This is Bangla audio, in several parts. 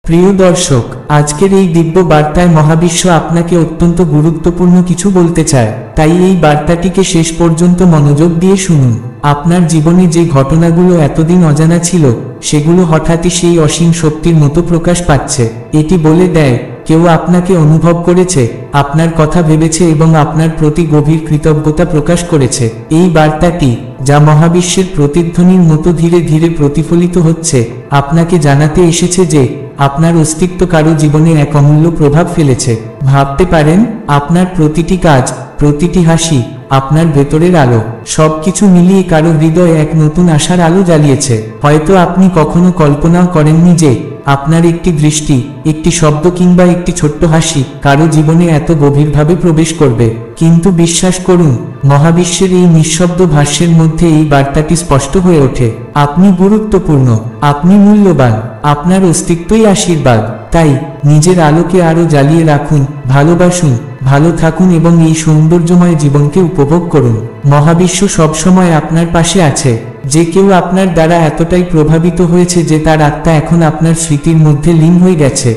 প্রিয় দর্শক, আজকের এই দিব্য বার্তায় মহাবিশ্ব আপনাকে অত্যন্ত গুরুত্বপূর্ণ কিছু বলতে চায়, তাই এই বার্তাটিকে শেষ পর্যন্ত মনোযোগ দিয়ে শুনুন। আপনার জীবনে যে ঘটনাগুলো এতদিন অজানা ছিল, সেগুলো হঠাৎই সেই অসীম শক্তির মতো প্রকাশ পাচ্ছে। এটি বলে দেয়, কেউ আপনাকে অনুভব করেছে, আপনার কথা ভেবেছে এবং আপনার প্রতি গভীর কৃতজ্ঞতা প্রকাশ করেছে। এই বার্তাটি, যা মহাবিশ্বের প্রতিধ্বনির মতো ধীরে ধীরে প্রতিফলিত হচ্ছে, আপনাকে জানাতে এসেছে যে আপনার অস্তিত্ব কারো জীবনে এক অমূল্য প্রভাব ফেলেছে। ভাবতে পারেন, আপনার প্রতিটি কাজ, প্রতিটি হাসি, আপনার ভেতরের আলো, সবকিছু মিলিয়ে কারো হৃদয়ে এক নতুন আশার আলো জ্বালিয়েছে। হয়তো আপনি কখনো কল্পনাও করেননি যে আপনার একটি দৃষ্টি, একটি শব্দ কিংবা একটি ছোট্ট হাসি কারো জীবনে এত গভীরভাবে প্রবেশ করবে। কিন্তু বিশ্বাস করুন, মহাবিশ্বের এই নিঃশব্দ ভাষ্যের মধ্যে এই বার্তাটি স্পষ্ট হয়ে ওঠে। আপনি গুরুত্বপূর্ণ, আপনি মূল্যবান, আপনার অস্তিত্বই আশীর্বাদ। তাই নিজের আলোকে আরো জ্বালিয়ে রাখুন, ভালোবাসুন, ভালো থাকুন এবং এই সৌন্দর্যময় জীবনকে উপভোগ করুন। মহাবিশ্ব সবসময় আপনার পাশে আছে। যে কেউ আপনার দ্বারা এতটাই প্রভাবিত হয়েছে যে তার আত্মা এখন আপনার স্মৃতির মধ্যে লীন হয়ে গেছে।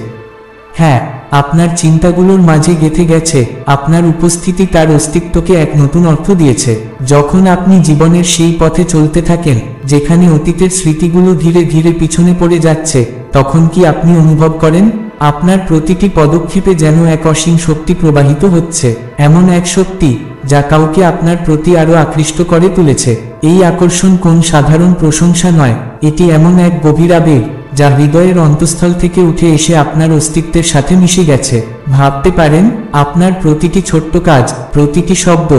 হ্যাঁ, আপনার চিন্তাগুলোর মাঝে গেঁথে গেছে। আপনার উপস্থিতি তার অস্তিত্বকে এক নতুন অর্থ দিয়েছে। যখন আপনি জীবনের সেই পথে চলতে থাকেন যেখানে অতীতের স্মৃতিগুলো ধীরে ধীরে পিছনে পড়ে যাচ্ছে, তখন কি আপনি অনুভব করেন আপনার প্রতিটি পদক্ষেপে যেন এক অসীম শক্তি প্রবাহিত হচ্ছে? এমন এক শক্তি যা কাউকে আপনার প্রতি আরো আকৃষ্ট করে তুলেছে। এই আকর্ষণ কোন সাধারণ প্রশংসা নয়, এটি এমন এক গভীর আবেগ যা হৃদয়ের অন্তঃস্থল থেকে উঠে এসে আপনার অস্তিত্বের সাথে মিশে গেছে। ভাবতে পারেন, আপনার প্রতিটি ছোট্ট কাজ, প্রতিটি শব্দ,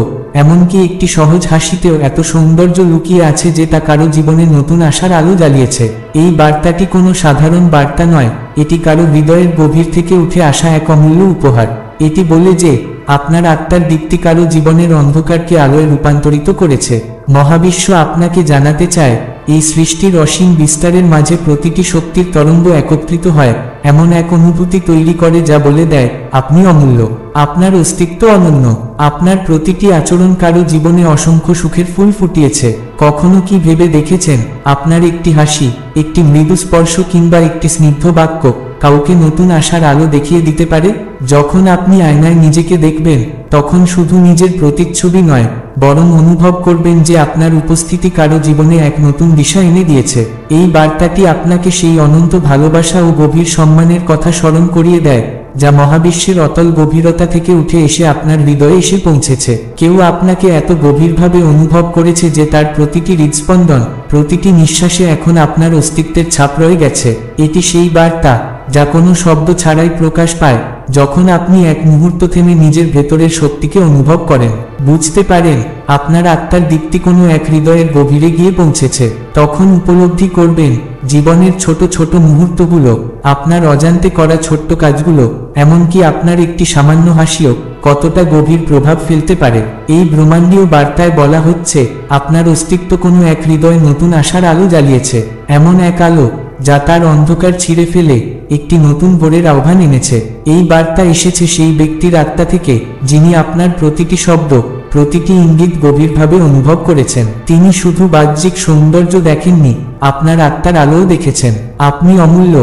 এমনকি একটি সহজ হাসিতেও এত সৌন্দর্য লুকিয়ে আছে যে তা কারো জীবনে নতুন আশার আলো জ্বালিয়েছে। এই বার্তাটি কোনো সাধারণ বার্তা নয়, এটি কারো হৃদয়ের গভীর থেকে উঠে আসা এক অমূল্য উপহার। এটি বলে যে আপনার আত্মার দিকটি কারো জীবনের অন্ধকারকে আলোয় রূপান্তরিত করেছে। মহাবিশ্ব আপনাকে জানাতে চায়, এই সৃষ্টির অসীম বিস্তারের মাঝে প্রতিটি শক্তির তরঙ্গ একত্রিত হয়, এমন এক অনুভূতি তৈরি করে যা বলে দেয়, আপনি অমূল্য, আপনার অস্তিত্ব অনন্য, আপনার প্রতিটি আচরণ কারো জীবনে অসংখ্য সুখের ফুল ফুটিয়েছে। কখনো কি ভেবে দেখেছেন, আপনার একটি হাসি, একটি মৃদু স্পর্শ কিংবা একটি স্নিগ্ধ বাক্য কাউকে নতুন আশার আলো দেখিয়ে দিতে পারে? যখন আপনি আয়নায় নিজেকে দেখবেন, তখন শুধু নিজের প্রতিচ্ছবি নয়, বরং অনুভব করবেন যে আপনার উপস্থিতি কারো জীবনে এক নতুন দিশা এনে দিয়েছে। এই বার্তাটি আপনাকে সেই অনন্ত ভালোবাসা ও গভীর সম্মানের কথা স্মরণ করিয়ে দেয়, যা মহাবিশ্বের অতল গভীরতা থেকে উঠে এসে আপনার হৃদয়ে এসে পৌঁছেছে। কেউ আপনাকে এত গভীরভাবে অনুভব করেছে যে তার প্রতিটি হৃদস্পন্দন, প্রতিটি নিঃশ্বাসে এখন আপনার অস্তিত্বের ছাপ রয়ে গেছে। এটি সেই বার্তা যা কোনো শব্দ ছাড়াই প্রকাশ পায়। যখন আপনি এক মুহূর্ত থেমে নিজের ভেতরের শক্তিকে অনুভব করেন, বুঝতে পারেন আপনার আত্মার দিকটি কোনো এক হৃদয়ের গভীরে গিয়ে পৌঁছেছে, তখন উপলব্ধি করবেন জীবনের ছোট ছোট মুহূর্তগুলো, আপনার অজান্তে করা ছোট্ট কাজগুলো, এমনকি আপনার একটি সামান্য হাসিও কতটা গভীর প্রভাব ফেলতে পারে। এই ব্রহ্মাণ্ডীয় বার্তায় বলা হচ্ছে, আপনার অস্তিত্ব কোনো এক হৃদয়ে নতুন আশার আলো জ্বালিয়েছে, এমন এক আলো যা তার অন্ধকার ছিঁড়ে ফেলে একটি নতুন ভোরের আহ্বান এনেছে। এই বার্তা এসেছে সেই ব্যক্তির আত্মা থেকে যিনি আপনার প্রতিটি শব্দ, প্রতিটি ইঙ্গিত গভীরভাবে অনুভব করেছেন। তিনি শুধু বাহ্যিক সৌন্দর্য দেখেননি, আপনার আত্মার আলোও দেখেছেন। আপনি অমূল্য,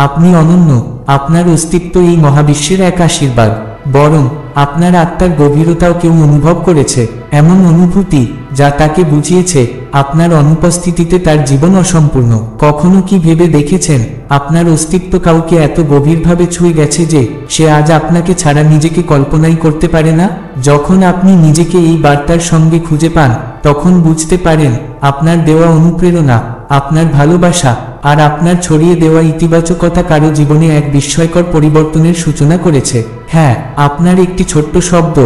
আপনি অনন্য, আপনার অস্তিত্ব এই মহাবিশ্বের এক আশীর্বাদ। বরং আপনার আত্মার গভীরতাও কেউ অনুভব করেছে, এমন অনুভূতি যা তাকে বুঝিয়েছে আপনার অনুপস্থিতিতে তার জীবন অসম্পূর্ণ। কখনো কি ভেবে দেখেছেন, আপনার অস্তিত্ব কাউকে এত গভীরভাবে ছুঁয়ে গেছে যে সে আজ আপনাকে ছাড়া নিজেকে কল্পনাই করতে পারে না? যখন আপনি নিজেকে এই বার্তার সঙ্গে খুঁজে পান, তখন বুঝতে পারেন আপনার দেওয়া অনুপ্রেরণা, আপনার ভালোবাসা আর আপনার ছড়িয়ে দেওয়া ইতিবাচকতা কারো জীবনে এক বিস্ময়কর পরিবর্তনের সূচনা করেছে। হ্যাঁ, আপনার একটি ছোট্ট শব্দ,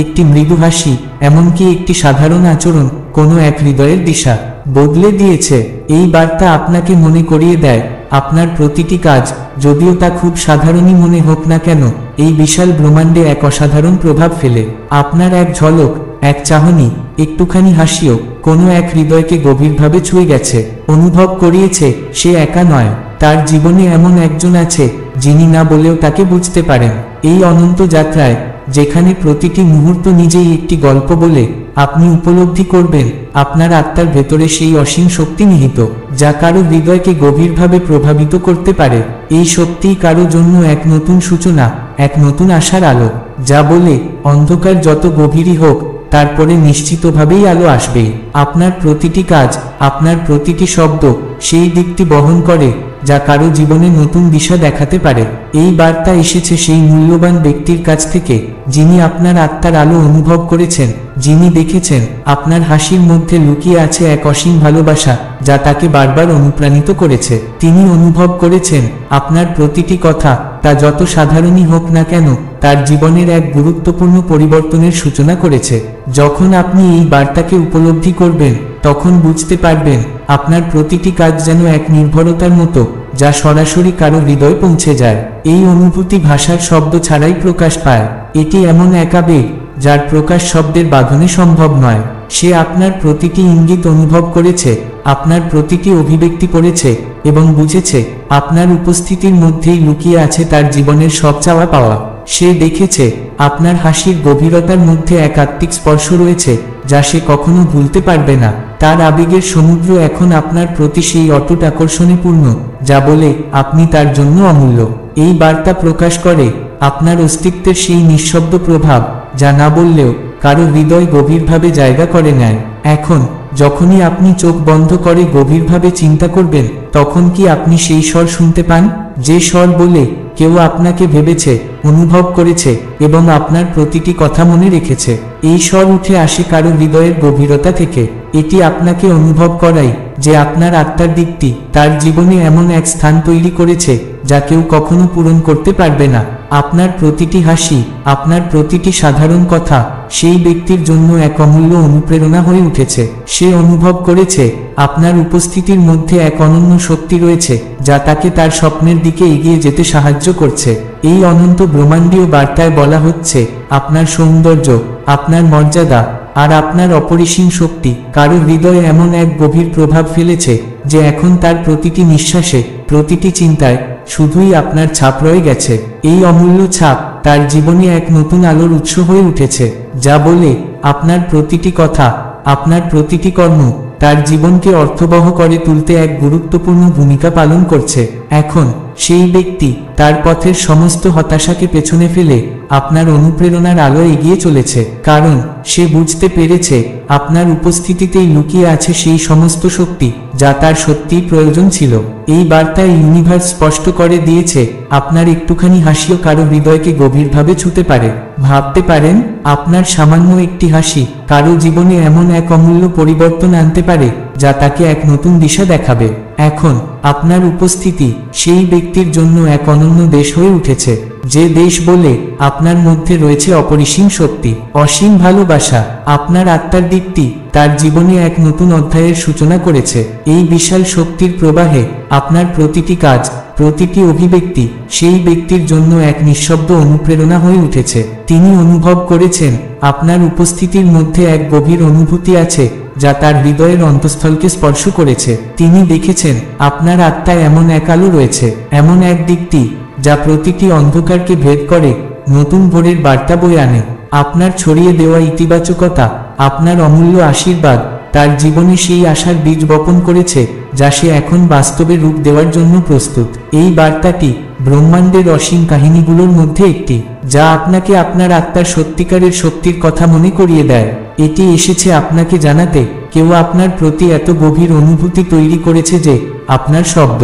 একটি মৃদু হাসি, এমনকি একটি সাধারণ আচরণ কোনো এক হৃদয়ের দিশা বদলে দিয়েছে। এই বার্তা আপনাকে মনে করিয়ে দেয়, আপনার প্রতিটি কাজ, যদিও তা খুব সাধারণই মনে হোক না কেন, এই বিশাল ব্রহ্মাণ্ডে এক অসাধারণ প্রভাব ফেলে। আপনার এক ঝলক, এক চাহনি, একটুখানি হাসিও কোনো এক হৃদয়কে গভীরভাবে ছুঁয়ে গেছে, অনুভব করিয়েছে সে একা নয়, তার জীবনে এমন একজন আছে যিনি না বলেও তাকে বুঝতে পারেন। এই অনন্ত যাত্রায়, যেখানে প্রতিটি মুহূর্ত নিজেই একটি গল্প বলে, আপনি উপলব্ধি করবেন আপনার আত্মার ভেতরে সেই অসীম শক্তি নিহিত, যা কারো হৃদয়কে গভীরভাবে প্রভাবিত করতে পারে। এই শক্তিই কারো জন্য এক নতুন সূচনা, এক নতুন আশার আলো, যা বলে অন্ধকার যত গভীরই হোক তারপরে নিশ্চিতভাবেই আলো আসবে। আপনার প্রতিটি কাজ, আপনার প্রতিটি শব্দ সেই দিকটি বহন করে যা কারো জীবনে নতুন দিশা দেখাতে পারে। এই বার্তা এসেছে সেই মূল্যবান ব্যক্তির কাছ থেকে যিনি আপনার আত্মার আলো অনুভব করেছেন, যিনি দেখেছেন আপনার হাসির মধ্যে লুকিয়ে আছে এক অসীম ভালোবাসা যা তাকে বারবার অনুপ্রাণিত করেছে। তিনি অনুভব করেছেন আপনার প্রতিটি কথা, তা যত সাধারণই হোক না কেন, তার জীবনের এক গুরুত্বপূর্ণ পরিবর্তনের সূচনা করেছে। যখন আপনি এই বার্তাকে উপলব্ধি করবেন তখন বুঝতে পারবেন আপনার প্রতিটি কাজ যেন এক নির্ভরতার মতো, যা সরাসরি কারো হৃদয় পৌঁছে যায়। এই অনুভূতি ভাষার শব্দ ছাড়াই প্রকাশ পায়। এটি এমন এক আবেগ যার প্রকাশ শব্দের বাঁধনে সম্ভব নয়। সে আপনার প্রতিটি ইঙ্গিত অনুভব করেছে, আপনার প্রতিটি অভিব্যক্তি পড়েছে এবং বুঝেছে আপনার উপস্থিতির মধ্যেই লুকিয়ে আছে তার জীবনের সব চাওয়া পাওয়া। সে দেখেছে আপনার হাসির গভীরতার মধ্যে এক আত্মিক স্পর্শ রয়েছে যা সে কখনো ভুলতে পারবে না। তার আবেগের সমুদ্র এখন আপনার প্রতি সেই অটুট আকর্ষণে পূর্ণ, যা বলে আপনি তার জন্য অমূল্য। এই বার্তা প্রকাশ করে আপনার অস্তিত্বের সেই নিঃশব্দ প্রভাব যা না বললেও কারো হৃদয় গভীরভাবে জায়গা করে নেয়। এখন যখনই আপনি চোখ বন্ধ করে গভীরভাবে চিন্তা করবেন, তখন কি আপনি সেই স্বর শুনতে পান, যে স্বর বলে কেউ আপনাকে ভেবেছে, অনুভব করেছে এবং আপনার প্রতিটি কথা মনে রেখেছে? এই স্বর উঠে আসে কারো হৃদয়ের গভীরতা থেকে। এটি আপনাকে অনুভব করায় যে আপনার আত্মার দিকটি তার জীবনে এমন এক স্থান তৈরি করেছে যা কেউ কখনো পূরণ করতে পারবে না। আপনার প্রতিটি হাসি, আপনার প্রতিটি সাধারণ কথা সেই ব্যক্তির জন্য এক অমূল্য অনুপ্রেরণা হয়ে উঠেছে। সে অনুভব করেছে আপনার উপস্থিতির মধ্যে এক অনন্য শক্তি রয়েছে যা তাকে তার স্বপ্নের দিকে এগিয়ে যেতে সাহায্য করছে। এই অনন্ত ব্রহ্মাণ্ডীয় বার্তায় বলা হচ্ছে আপনার সৌন্দর্য, আপনার মর্যাদা আর আপনার অপরিসীম শক্তি কারো হৃদয়ে এমন এক গভীর প্রভাব ফেলেছে যে এখন তার প্রতিটি নিঃশ্বাসে, প্রতিটি চিন্তায় শুধুই আপনার ছাপ রয়ে গেছে। এই অমূল্য ছাপ তার জীবনে এক নতুন আলোর উৎস হয়ে উঠেছে, যা বলে আপনার প্রতিটি কথা, আপনার প্রতিটি কর্ম তার জীবনকে অর্থবহ করে তুলতে এক গুরুত্বপূর্ণ ভূমিকা পালন করছে। এখন সেই ব্যক্তি তার পথের সমস্ত হতাশাকে পেছনে ফেলে আপনার অনুপ্রেরণার আলো এগিয়ে চলেছে, কারণ সে বুঝতে পেরেছে আপনার উপস্থিতিতেই লুকিয়ে আছে সেই সমস্ত শক্তি যা তার সত্যিই প্রয়োজন ছিল। এই বার্তায় ইউনিভার্স স্পষ্ট করে দিয়েছে আপনার একটুখানি হাসিও কারো হৃদয়কে গভীরভাবে ছুঁতে পারে। ভাবতে পারেন আপনার সামান্য একটি হাসি কারো জীবনে এমন এক অমূল্য পরিবর্তন আনতে পারে যা তাকে এক নতুন দিশা দেখাবে। এখন আপনার উপস্থিতি সেই ব্যক্তির জন্য এক অনন্য দেশ হয়ে উঠেছে, যে দেশ বলে আপনার মধ্যে রয়েছে অপরিসীম শক্তি, অসীম ভালোবাসা। আপনার আত্মার দিকটি তার জীবনে এক নতুন অধ্যায়ের সূচনা করেছে। এই বিশাল শক্তির প্রবাহে আপনার প্রতিটি কাজ, প্রতিটি অভিব্যক্তি সেই ব্যক্তির জন্য এক নিঃশব্দ অনুপ্রেরণা হয়ে উঠেছে। তিনি অনুভব করেছেন আপনার উপস্থিতির মধ্যে এক গভীর অনুভূতি আছে যা তার হৃদয়ের অন্তঃস্থলকে স্পর্শ করেছে। তিনি দেখেছেন আপনার আত্মায় এমন এক আলো রয়েছে, এমন এক দিকটি যা প্রতিটি অন্ধকারকে ভেদ করে নতুন ভোরের বার্তা বয়ে আনে। আপনার ছড়িয়ে দেওয়া ইতিবাচকতা, আপনার অমূল্য আশীর্বাদ তার জীবনে সেই আশার বীজ বপন করেছে যা সে এখন বাস্তবে রূপ দেওয়ার জন্য প্রস্তুত। এই বার্তাটি ব্রহ্মাণ্ডের অসীম কাহিনীগুলোর মধ্যে একটি, যা আপনাকে আপনার আত্মার সত্যিকারের শক্তির কথা মনে করিয়ে দেয়। এটি এসেছে আপনাকে জানাতে কেউ আপনার প্রতি এত গভীর অনুভূতি তৈরি করেছে যে আপনার শব্দ,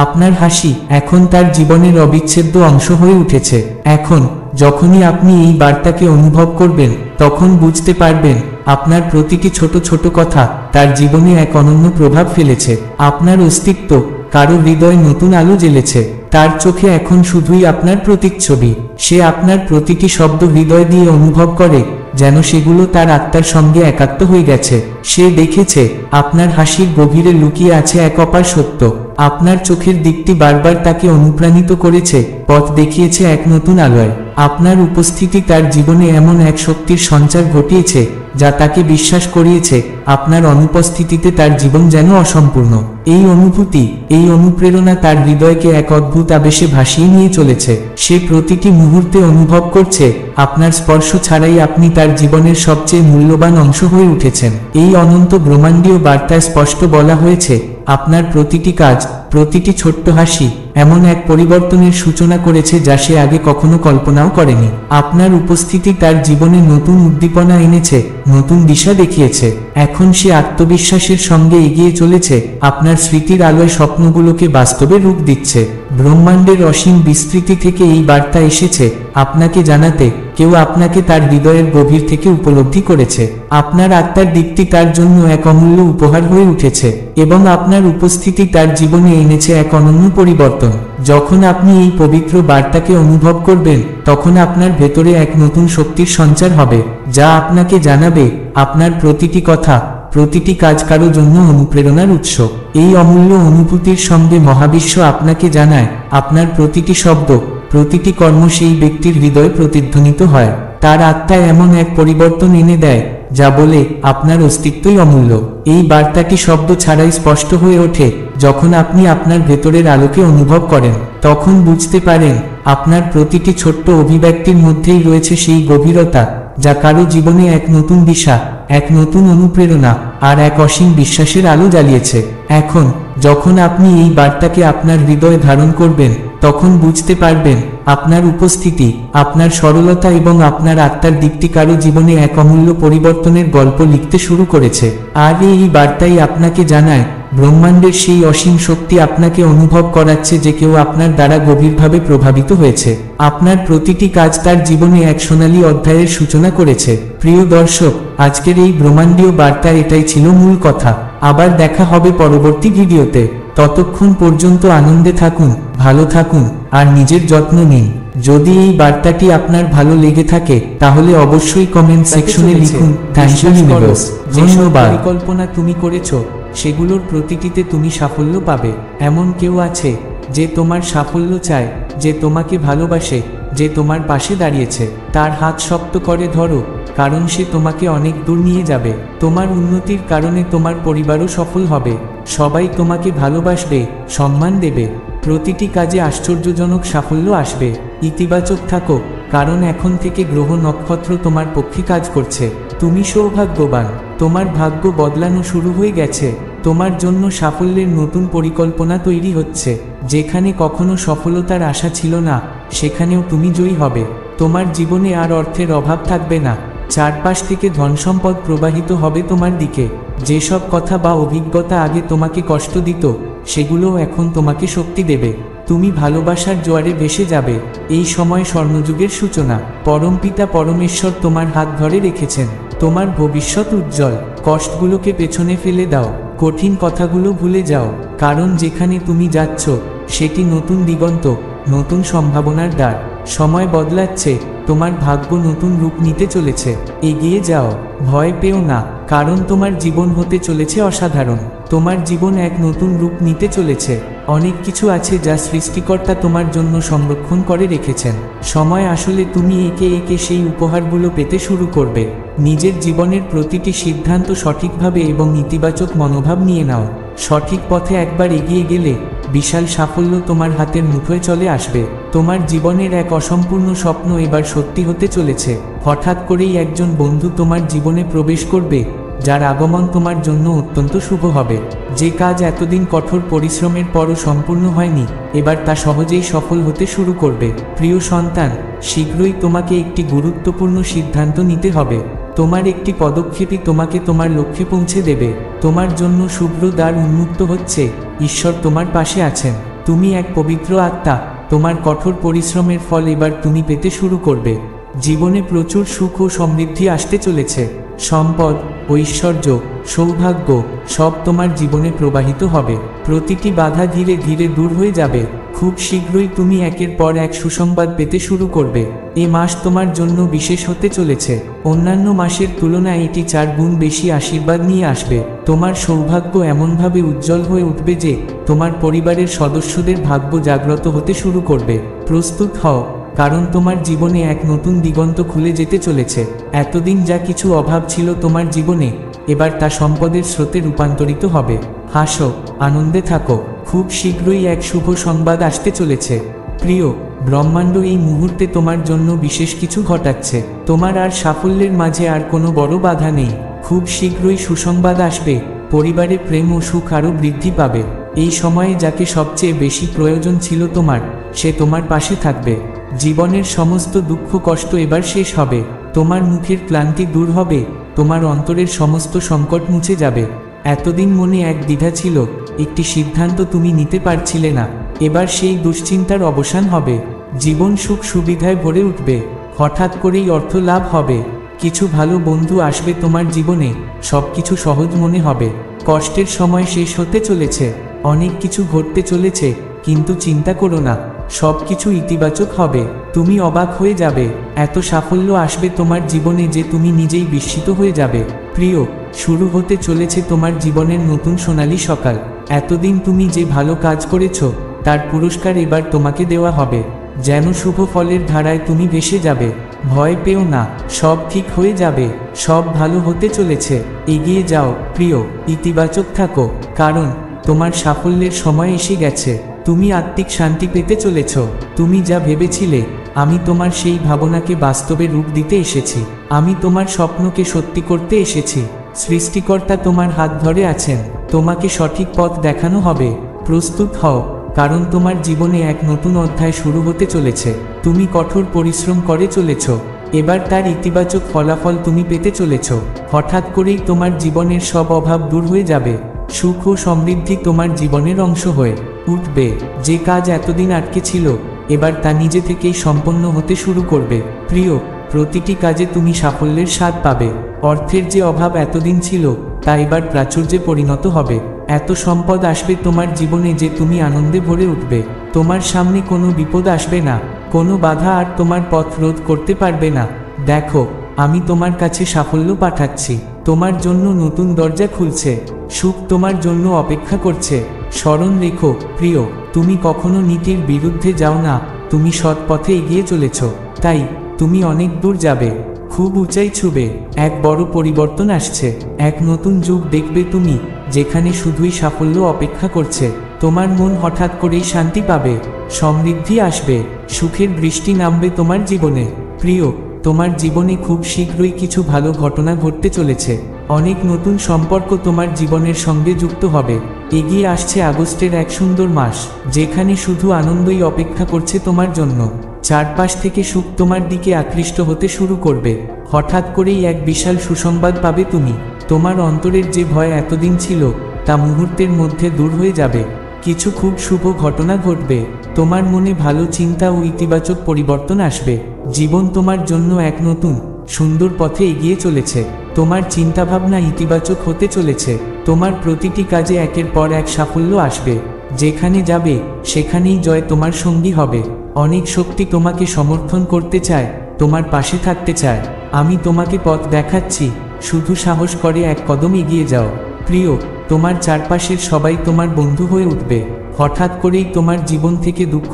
আপনার হাসি এখন তার জীবনের অবিচ্ছেদ্য অংশ হয়ে উঠেছে। এখন যখনই আপনি এই বার্তাকে অনুভব করবেন তখন বুঝতে পারবেন আপনার প্রতিটি ছোট ছোট কথা তার জীবনে এক অনন্য প্রভাব ফেলেছে। আপনার অস্তিত্ব কারো হৃদয়ে নতুন আলো জ্বেলেছে। তার চোখে এখন শুধুই আপনার প্রতিচ্ছবি। সে আপনার প্রতিটি শব্দ হৃদয় দিয়ে অনুভব করে যেন সেগুলো তার আত্মার সঙ্গে একাত্ম হয়ে গেছে। সে দেখেছে আপনার হাসির গভীরে লুকিয়ে আছে এক অপার সত্য, আপনার চোখের দিকটি বারবার তাকে অনুপ্রাণিত করেছে, পথ দেখিয়েছে এক নতুন আলোয়। আপনার উপস্থিতি তার জীবনে এমন এক শক্তির সঞ্চার ঘটিয়েছে যা তাকে বিশ্বাস করিয়েছে আপনার অনুপস্থিতিতে তার জীবন যেন অসম্পূর্ণ। এই অনুভূতি, এই অনুপ্রেরণা তার হৃদয়কে এক অদ্ভুত আবেশে ভাসিয়ে নিয়ে চলেছে। সে প্রতিটি মুহূর্তে অনুভব করছে আপনার স্পর্শ ছাড়াই আপনি তার জীবনের সবচেয়ে মূল্যবান অংশ হয়ে উঠেছেন। এই অনন্ত ব্রহ্মাণ্ডীয় বার্তায় স্পষ্ট বলা হয়েছে, আপনার প্রতিটি কাজ, প্রতিটি ছোট্ট হাসি এমন এক পরিবর্তনের সূচনা করেছে যা সে আগে কখনো কল্পনাও করেনি। আপনার উপস্থিতি তার জীবনে নতুন উদ্দীপনা এনেছে, নতুন দিশা দেখিয়েছে। এখন সে আত্মবিশ্বাসের সঙ্গে এগিয়ে চলেছে, আপনার স্মৃতির আলোয় স্বপ্নগুলোকে বাস্তবে রূপ দিচ্ছে। ব্রহ্মাণ্ডের অসীম বিস্তৃতি থেকে এই বার্তা এসেছে আপনাকে জানাতে, কেউ আপনাকে তার হৃদয়ের গভীর থেকে উপলব্ধি করেছে। আপনার আত্মার দিকটি তার জন্য এক অমূল্য উপহার হয়ে উঠেছে এবং আপনার উপস্থিতি তার জীবনে এনেছে এক অনন্য পরিবর্তন। যখন আপনি এই পবিত্র বার্তাকে অনুভব করবেন, তখন আপনার ভেতরে এক নতুন শক্তির সঞ্চার হবে যা আপনাকে জানাবে আপনার প্রতিটি কথা, প্রতিটি কাজ কারো জন্য অনুপ্রেরণার উৎস। এই অমূল্য অনুভূতির সঙ্গে মহাবিশ্ব আপনাকে জানায় আপনার প্রতিটি শব্দ, প্রতিটি কর্ম সেই ব্যক্তির হৃদয়ে প্রতিধ্বনিত হয়। তার আত্মায় এমন এক পরিবর্তন এনে দেয় যা বলে আপনার অস্তিত্বই অমূল্য। এই বার্তাটি শব্দ ছাড়াই স্পষ্ট হয়ে ওঠে যখন আপনি আপনার ভেতরের আলোকে অনুভব করেন। তখন বুঝতে পারেন আপনার প্রতিটি ছোট্ট অভিব্যক্তির মধ্যেই রয়েছে সেই গভীরতা যা কারো জীবনে এক নতুন দিশা, এক নতুন অনুপ্রেরণা আর এক অসীম বিশ্বাসের আলো জ্বালিয়েছে। এখন যখন আপনি এই বার্তাকে আপনার হৃদয়ে ধারণ করবেন, তখন বুঝতে পারবেন আপনার উপস্থিতি, আপনার সরলতা এবং আপনার আত্মার দিকটি কারো জীবনে এক অমূল্য পরিবর্তনের গল্প লিখতে শুরু করেছে। আর এই বার্তাই আপনাকে জানায় ব্রহ্মাণ্ডের সেই অসীম শক্তি আপনাকে অনুভব করাচ্ছে যে কেউ আপনার দ্বারা গভীরভাবে প্রভাবিত হয়েছে। আপনার প্রতিটি কাজ তার জীবনে এক সোনালী অধ্যায়ের সূচনা করেছে। প্রিয় দর্শক, আজকের এই ব্রহ্মাণ্ডীয় বার্তা এটাই ছিল মূল কথা। আবার দেখা হবে পরবর্তী ভিডিওতে। ততক্ষণ পর্যন্ত আনন্দে থাকুন, ভালো থাকুন আর নিজের যত্ন নিন। যদি এই বার্তাটি আপনার ভালো লেগে থাকে তাহলে অবশ্যই কমেন্ট সেকশনে লিখুন থ্যাংক ইউ ইউনিভার্স। ধন্যবাদ। পরিকল্পনা তুমি করেছো সেগুলোর প্রতিটিতে তুমি সাফল্য পাবে। এমন কেউ আছে যে তোমার সাফল্য চায়, যে তোমাকে ভালোবাসে, যে তোমার পাশে দাঁড়িয়েছে। তার হাত শক্ত করে ধরো, কারণ সে তোমাকে অনেক দূর নিয়ে যাবে। তোমার উন্নতির কারণে তোমার পরিবারও সফল হবে। সবাই তোমাকে ভালোবাসবে, সম্মান দেবে। প্রতিটি কাজে আশ্চর্যজনক সাফল্য আসবে। ইতিবাচক থাকো, কারণ এখন থেকে গ্রহ নক্ষত্র তোমার পক্ষে কাজ করছে। তুমি সৌভাগ্যবান, তোমার ভাগ্য বদলানো শুরু হয়ে গেছে। তোমার জন্য সাফল্যের নতুন পরিকল্পনা তৈরি হচ্ছে। যেখানে কখনো সফলতার আশা ছিল না, সেখানেও তুমি জয়ী হবে। তোমার জীবনে আর অর্থের অভাব থাকবে না। চারপাশ থেকে ধনসম্পদ প্রবাহিত হবে তোমার দিকে। যেসব কথা বা অভিজ্ঞতা আগে তোমাকে কষ্ট দিত, সেগুলোও এখন তোমাকে শক্তি দেবে। তুমি ভালোবাসার জোয়ারে ভেসে যাবে। এই সময় স্বর্ণযুগের সূচনা। পরমপিতা পরমেশ্বর তোমার হাত ধরে রেখেছেন। তোমার ভবিষ্যৎ উজ্জ্বল। কষ্টগুলোকে পেছনে ফেলে দাও, কঠিন কথাগুলো ভুলে যাও, কারণ যেখানে তুমি যাচ্ছ সেটি নতুন দিগন্ত, নতুন সম্ভাবনার দ্বার। সময় বদলাচ্ছে, তোমার ভাগ্য নতুন রূপ নিতে চলেছে। এগিয়ে যাও, ভয় পেও না, কারণ তোমার জীবন হতে চলেছে অসাধারণ। তোমার জীবন এক নতুন রূপ নিতে চলেছে। অনেক কিছু আছে যা সৃষ্টিকর্তা তোমার জন্য সংরক্ষণ করে রেখেছেন। সময় আসলে তুমি একে একে সেই উপহারগুলো পেতে শুরু করবে। নিজের জীবনের প্রতিটি সিদ্ধান্ত সঠিকভাবে এবং ইতিবাচক মনোভাব নিয়ে নাও। সঠিক পথে একবার এগিয়ে গেলে বিশাল সাফল্য তোমার হাতের মুঠোয় চলে আসবে। তোমার জীবনের এক অসম্পূর্ণ স্বপ্ন এবার সত্যি হতে চলেছে। হঠাৎ করেই একজন বন্ধু তোমার জীবনে প্রবেশ করবে, যার আগমন তোমার জন্য অত্যন্ত শুভ হবে। যে কাজ এতদিন কঠোর পরিশ্রমের পরও সম্পূর্ণ হয়নি, এবার তা সহজেই সফল হতে শুরু করবে। প্রিয় সন্তান, শীঘ্রই তোমাকে একটি গুরুত্বপূর্ণ সিদ্ধান্ত নিতে হবে। তোমার একটি পদক্ষেপই তোমাকে তোমার লক্ষ্যে পৌঁছে দেবে। তোমার জন্য শুভ্র দ্বার উন্মুক্ত হচ্ছে। ঈশ্বর তোমার পাশে আছেন। তুমি এক পবিত্র আত্মা। তোমার কঠোর পরিশ্রমের ফল এবার তুমি পেতে শুরু করবে। জীবনে প্রচুর সুখ ও সমৃদ্ধি আসতে চলেছে। সম্পদ, ঐশ্বর্য, সৌভাগ্য সব তোমার জীবনে প্রবাহিত হবে। প্রতিটি বাধা ধীরে ধীরে দূর হয়ে যাবে। খুব শীঘ্রই তুমি একের পর এক সুসংবাদ পেতে শুরু করবে। এ মাস তোমার জন্য বিশেষ হতে চলেছে। অন্যান্য মাসের তুলনায় এটি 4 গুণ বেশি আশীর্বাদ নিয়ে আসবে। তোমার সৌভাগ্য এমনভাবে উজ্জ্বল হয়ে উঠবে যে তোমার পরিবারের সদস্যদের ভাগ্য জাগ্রত হতে শুরু করবে। প্রস্তুত হও, কারণ তোমার জীবনে এক নতুন দিগন্ত খুলে যেতে চলেছে। এতদিন যা কিছু অভাব ছিল তোমার জীবনে, এবার তা সম্পদের স্রোতে রূপান্তরিত হবে। হাসো, আনন্দে থাকো, খুব শীঘ্রই এক শুভ সংবাদ আসতে চলেছে। প্রিয়, ব্রহ্মাণ্ড এই মুহূর্তে তোমার জন্য বিশেষ কিছু ঘটাচ্ছে। তোমার আর সাফল্যের মাঝে আর কোনো বড় বাধা নেই। খুব শীঘ্রই সুসংবাদ আসবে। পরিবারে প্রেম ও সুখ আরও বৃদ্ধি পাবে। এই সময়ে যাকে সবচেয়ে বেশি প্রয়োজন ছিল তোমার, সে তোমার পাশে থাকবে। জীবনের সমস্ত দুঃখ কষ্ট এবার শেষ হবে। তোমার মুখের ক্লান্তি দূর হবে। তোমার অন্তরের সমস্ত সংকট মুছে যাবে। এতদিন মনে এক দ্বিধা ছিল, একটি সিদ্ধান্ত তুমি নিতে পারছিলে না। এবার সেই দুশ্চিন্তার অবসান হবে। জীবন সুখ সুবিধায় ভরে উঠবে। হঠাৎ করেই অর্থ লাভ হবে। কিছু ভালো বন্ধু আসবে তোমার জীবনে। সবকিছু সহজ মনে হবে। কষ্টের সময় শেষ হতে চলেছে। অনেক কিছু ঘটতে চলেছে, কিন্তু চিন্তা করো না, সবকিছু ইতিবাচক হবে। তুমি অবাক হয়ে যাবে। এত সাফল্য আসবে তোমার জীবনে যে তুমি নিজেই বিস্মিত হয়ে যাবে। প্রিয়, শুরু হতে চলেছে তোমার জীবনের নতুন সোনালী সকাল। এতদিন তুমি যে ভালো কাজ করেছ, তার পুরস্কার এবার তোমাকে দেওয়া হবে। যেন শুভ ফলের ধারায় তুমি ভেসে যাবে। ভয় পেও না, সব ঠিক হয়ে যাবে। সব ভালো হতে চলেছে। এগিয়ে যাও প্রিয়, ইতিবাচক থাকো, কারণ তোমার সাফল্যের সময় এসে গেছে। তুমি আত্মিক শান্তি পেতে চলেছ। তুমি যা ভেবেছিলে, আমি তোমার সেই ভাবনাকে বাস্তবে রূপ দিতে এসেছি। আমি তোমার স্বপ্নকে সত্যি করতে এসেছি। সৃষ্টিকর্তা তোমার হাত ধরে আছেন। তোমাকে সঠিক পথ দেখানো হবে। প্রস্তুত হও, কারণ তোমার জীবনে এক নতুন অধ্যায় শুরু হতে চলেছে। তুমি কঠোর পরিশ্রম করে চলেছ। এবার তার ইতিবাচক ফলাফল তুমি পেতে চলেছ। হঠাৎ করেই তোমার জীবনের সব অভাব দূর হয়ে যাবে। সুখ ও সমৃদ্ধি তোমার জীবনের অংশ হয়ে উঠবে। যে কাজ এতদিন আটকে ছিল, এবার তা নিজে থেকেই সম্পন্ন হতে শুরু করবে। প্রিয়, প্রতিটি কাজে তুমি সাফল্যের স্বাদ পাবে। অর্থের যে অভাব এতদিন ছিল, তা এবার প্রাচুর্যে পরিণত হবে। এত সম্পদ আসবে তোমার জীবনে যে তুমি আনন্দে ভরে উঠবে। তোমার সামনে কোনো বিপদ আসবে না। কোনো বাধা আর তোমার পথ রোধ করতে পারবে না। দেখো, আমি তোমার কাছে সাফল্য পাঠাচ্ছি। তোমার জন্য নতুন দরজা খুলছে। সুখ তোমার জন্য অপেক্ষা করছে। স্মরণ রেখো প্রিয়, তুমি কখনো নীতির বিরুদ্ধে যাও না। তুমি সৎ পথে এগিয়ে চলেছ। তাই তুমি অনেক দূর যাবে। খুব উঁচাই ছুবে। এক বড় পরিবর্তন আসছে। এক নতুন যুগ দেখবে তুমি, যেখানে শুধুই সাফল্য অপেক্ষা করছে। তোমার মন হঠাৎ করেই শান্তি পাবে। সমৃদ্ধি আসবে। সুখের বৃষ্টি নামবে তোমার জীবনে। প্রিয়, তোমার জীবনে খুব শীঘ্রই কিছু ভালো ঘটনা ঘটতে চলেছে। অনেক নতুন সম্পর্ক তোমার জীবনের সঙ্গে যুক্ত হবে। এগিয়ে আসছে আগস্টের এক সুন্দর মাস, যেখানে শুধু আনন্দই অপেক্ষা করছে তোমার জন্য। চারপাশ থেকে সুখ তোমার দিকে আকৃষ্ট হতে শুরু করবে। হঠাৎ করেই এক বিশাল সুসংবাদ পাবে তুমি। তোমার অন্তরের যে ভয় এতদিন ছিল, তা মুহূর্তের মধ্যে দূর হয়ে যাবে। কিছু খুব শুভ ঘটনা ঘটবে। তোমার মনে ভালো চিন্তা ও ইতিবাচক পরিবর্তন আসবে। জীবন তোমার জন্য এক নতুন সুন্দর পথে এগিয়ে চলেছে। তোমার চিন্তাভাবনা ইতিবাচক হতে চলেছে। তোমার প্রতিটি কাজে একের পর এক সাফল্য আসবে। যেখানে যাবে, সেখানেই জয় তোমার সঙ্গী হবে। অনেক শক্তি তোমাকে সমর্থন করতে চায়, তোমার পাশে থাকতে চায়। আমি তোমাকে পথ দেখাচ্ছি। শুধু সাহস করে এক কদম এগিয়ে যাও। প্রিয়, তোমার চারপাশের সবাই তোমার বন্ধু হয়ে উঠবে। হঠাৎ করেই তোমার জীবন থেকে দুঃখ,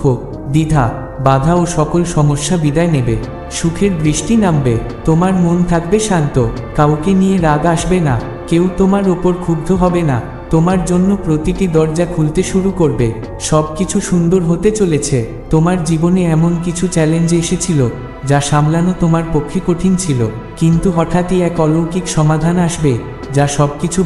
দ্বিধা, বাধা ও সকল সমস্যা বিদায় নেবে। সুখের বৃষ্টি নামবে। তোমার মন থাকবে শান্ত। কাউকে নিয়ে রাগ আসবে না। কেউ তোমার ওপর ক্ষুব্ধ হবে না। তোমার জন্য প্রতিটি দরজা খুলতে শুরু করবে। সবকিছু সুন্দর হতে চলেছে। তোমার জীবনে এমন কিছু চ্যালেঞ্জ এসেছিল, যা সামলানো তোমার পক্ষে কঠিন ছিল। কিন্তু হঠাৎই এক অলৌকিক সমাধান আসবে, যা সবকিছু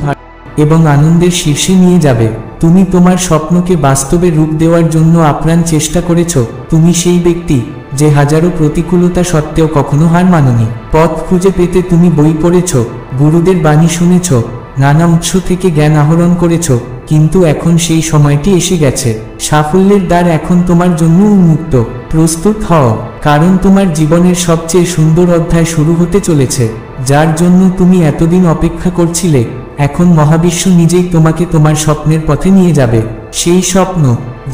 এবং আনন্দের শীর্ষে নিয়ে যাবে। তুমি তোমার স্বপ্নকে বাস্তবে রূপ দেওয়ার জন্য আপ্রাণ চেষ্টা করেছ। তুমি সেই ব্যক্তি, যে হাজারো প্রতিকূলতা সত্ত্বেও কখনো হার মানোনি। পথ খুঁজে পেতে তুমি বই পড়েছ, গুরুদের বাণী শুনেছ, নানা উৎস থেকে জ্ঞান আহরণ করেছ, কিন্তু এখন সেই সময়টি এসে গেছে। সাফল্যের দ্বার এখন তোমার জন্য উন্মুক্ত। প্রস্তুত হও, কারণ তোমার জীবনের সবচেয়ে সুন্দর অধ্যায় শুরু হতে চলেছে, যার জন্য তুমি এতদিন অপেক্ষা করছিলে। এখন মহাবিশ্ব নিজেই তোমাকে তোমার স্বপ্নের পথে নিয়ে যাবে। সেই স্বপ্ন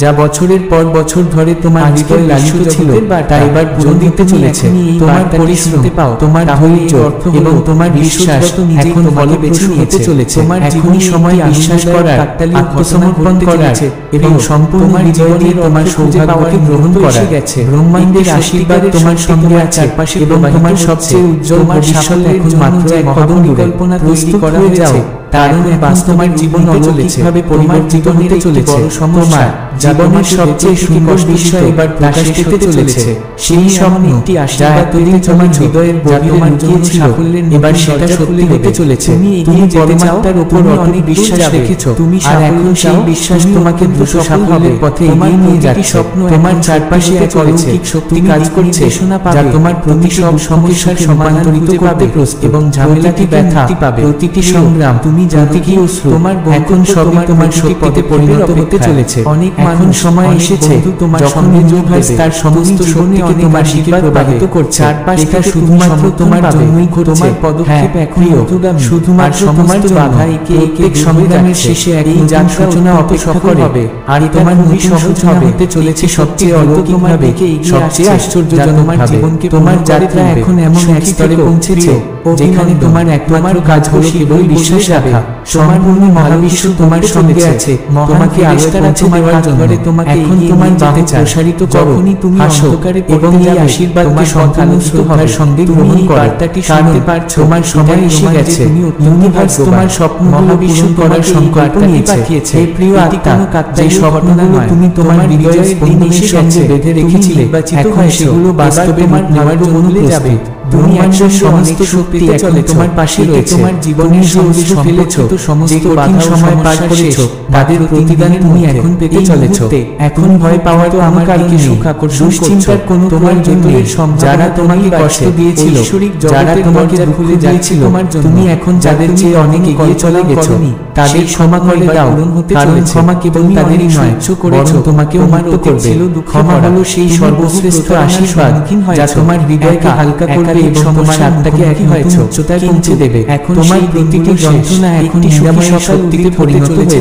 যা বছরের পর বছর ধরে তোমার হৃদয়ে লালিত ছিল, তা এবার পূরণ হতে চলেছে। তোমার পরিশ্রম, তোমার ধৈর্য এবং তোমার বিশ্বাস এখন ফলপ্রসূ হতে চলেছে। এখনই সময় বিশ্বাস করার, আত্মসমর্পণ করার এবং সম্পূর্ণ হৃদয় দিয়ে তোমার সৌভাগ্যকে গ্রহণ করার। ব্রহ্মাণ্ডের আশীর্বাদ তোমার সঙ্গে আছে এবং তোমার সবচেয়ে উজ্জ্বল ভবিষ্যৎ এখন মাত্র এক কদম দূরে। প্রস্তুত হয়ে যাও, কারণ তোমার জীবন অলৌকিকভাবে পরিবর্তিত হতে চলেছে। তোমার জীবনের সবচেয়ে সুন্দর বিষয় এবার প্রকাশ পেতে চলেছে। সেই স্বপ্ন যা এতদিন তোমার হৃদয়ের গভীরে লুকিয়ে ছিল, এবার সেটা সত্যি হতে চলেছে। তুমি পরমাত্মার উপর অনেক বিশ্বাস রেখেছো, আর এখন সেই বিশ্বাস তোমাকে দ্রুত সাফল্যের পথে এগিয়ে নিয়ে যাচ্ছে। তোমার চারপাশে এক অলৌকিক শক্তি কাজ করছে, যা তোমার প্রতি সব সমস্যার সমাধান করতে প্রস্তুত এবং ঝামেলাটি ব্যথা পাবে। প্রতিটি সংগ্রাম, তুমি প্রতিটি অশ্রু, তোমার এখন সবই তোমার শক্তিতে পরিণত হতে চলেছে। এখন সময় এসেছে যখন ইউনিভার্স তার সমস্ত শক্তিকে তোমার দিকে প্রবাহিত করছে। এটা শুধুমাত্র তোমার জন্যই ঘটছে। তোমার পদক্ষেপ এখন শুধুমাত্র তোমার বাধা একে একে সংগ্রামের শেষে এক যান সূচনা অপেক্ষা করে। আর তোমার নতুন সহজ হতে চলেছে সবচেয়ে অলৌকিকভাবে, সবচেয়ে আশ্চর্যজনক ভাবে। তোমার যাত্রা এখন এমন এক স্তরে পৌঁছেছে যেখানে তোমার একমাত্র কাজ হলো কেবল বিশ্বাস রাখা। সম্পূর্ণ মহাবিশ্ব তোমার সঙ্গে আছে, তোমাকে আলো পৌঁছে দেওয়ার জন্য। এখন তোমার বাহু প্রসারিত করো, হাসো এবং এই আশীর্বাদকে সম্পূর্ণ শ্রদ্ধার সঙ্গে গ্রহণ করো। কারণ তোমার সময় এসে গেছে। ইউনিভার্স তোমার স্বপ্ন মহাবিশ্ব করার সংকল্প নিয়েছে। এই প্রিয় আত্মা, যে স্বপ্নগুলো তুমি তোমার হৃদয়ের স্পন্দনের সঙ্গে বেঁধে রেখেছিলে, এখন সেগুলো বাস্তবে নেওয়ার জন্য যাবে। ব্রহ্মাণ্ডের সমস্ত শক্তি এখন তোমার পাশে রয়েছে। তোমার জীবনের সমস্ত ফেলেছ, সমস্ত কঠিন সময় পার করেছো, তাদের প্রতিদান তুমি এখন পেতে চলেছ। এখন ভয় পাওয়া তো আমার দিকে সুখ আকর্ষণ দুশ্চিন্তার কোনো তোমার জন্য। যারা তোমাকে কষ্ট দিয়েছিল, যারা তোমাকে ভুলে যাচ্ছিল, তুমি এখন যাদের চেয়ে অনেক এগিয়ে চলে গেছো, তাদের ক্ষমা করে দাও। কারণ ক্ষমা কেবল তাদেরই নয়, বরং তোমাকেও মুক্ত করবে। ক্ষমা হলো সেই সর্বশ্রেষ্ঠ আশীর্বাদ যা তোমার হৃদয়কে হালকা করবে এবং তোমার আত্মাকে এক নতুন উচ্চতায় পৌঁছে দেবে। এখন তোমার প্রতিটি যন্ত্রণা এখন নিরাময়ের শক্তিতে পরিণত হয়েছে।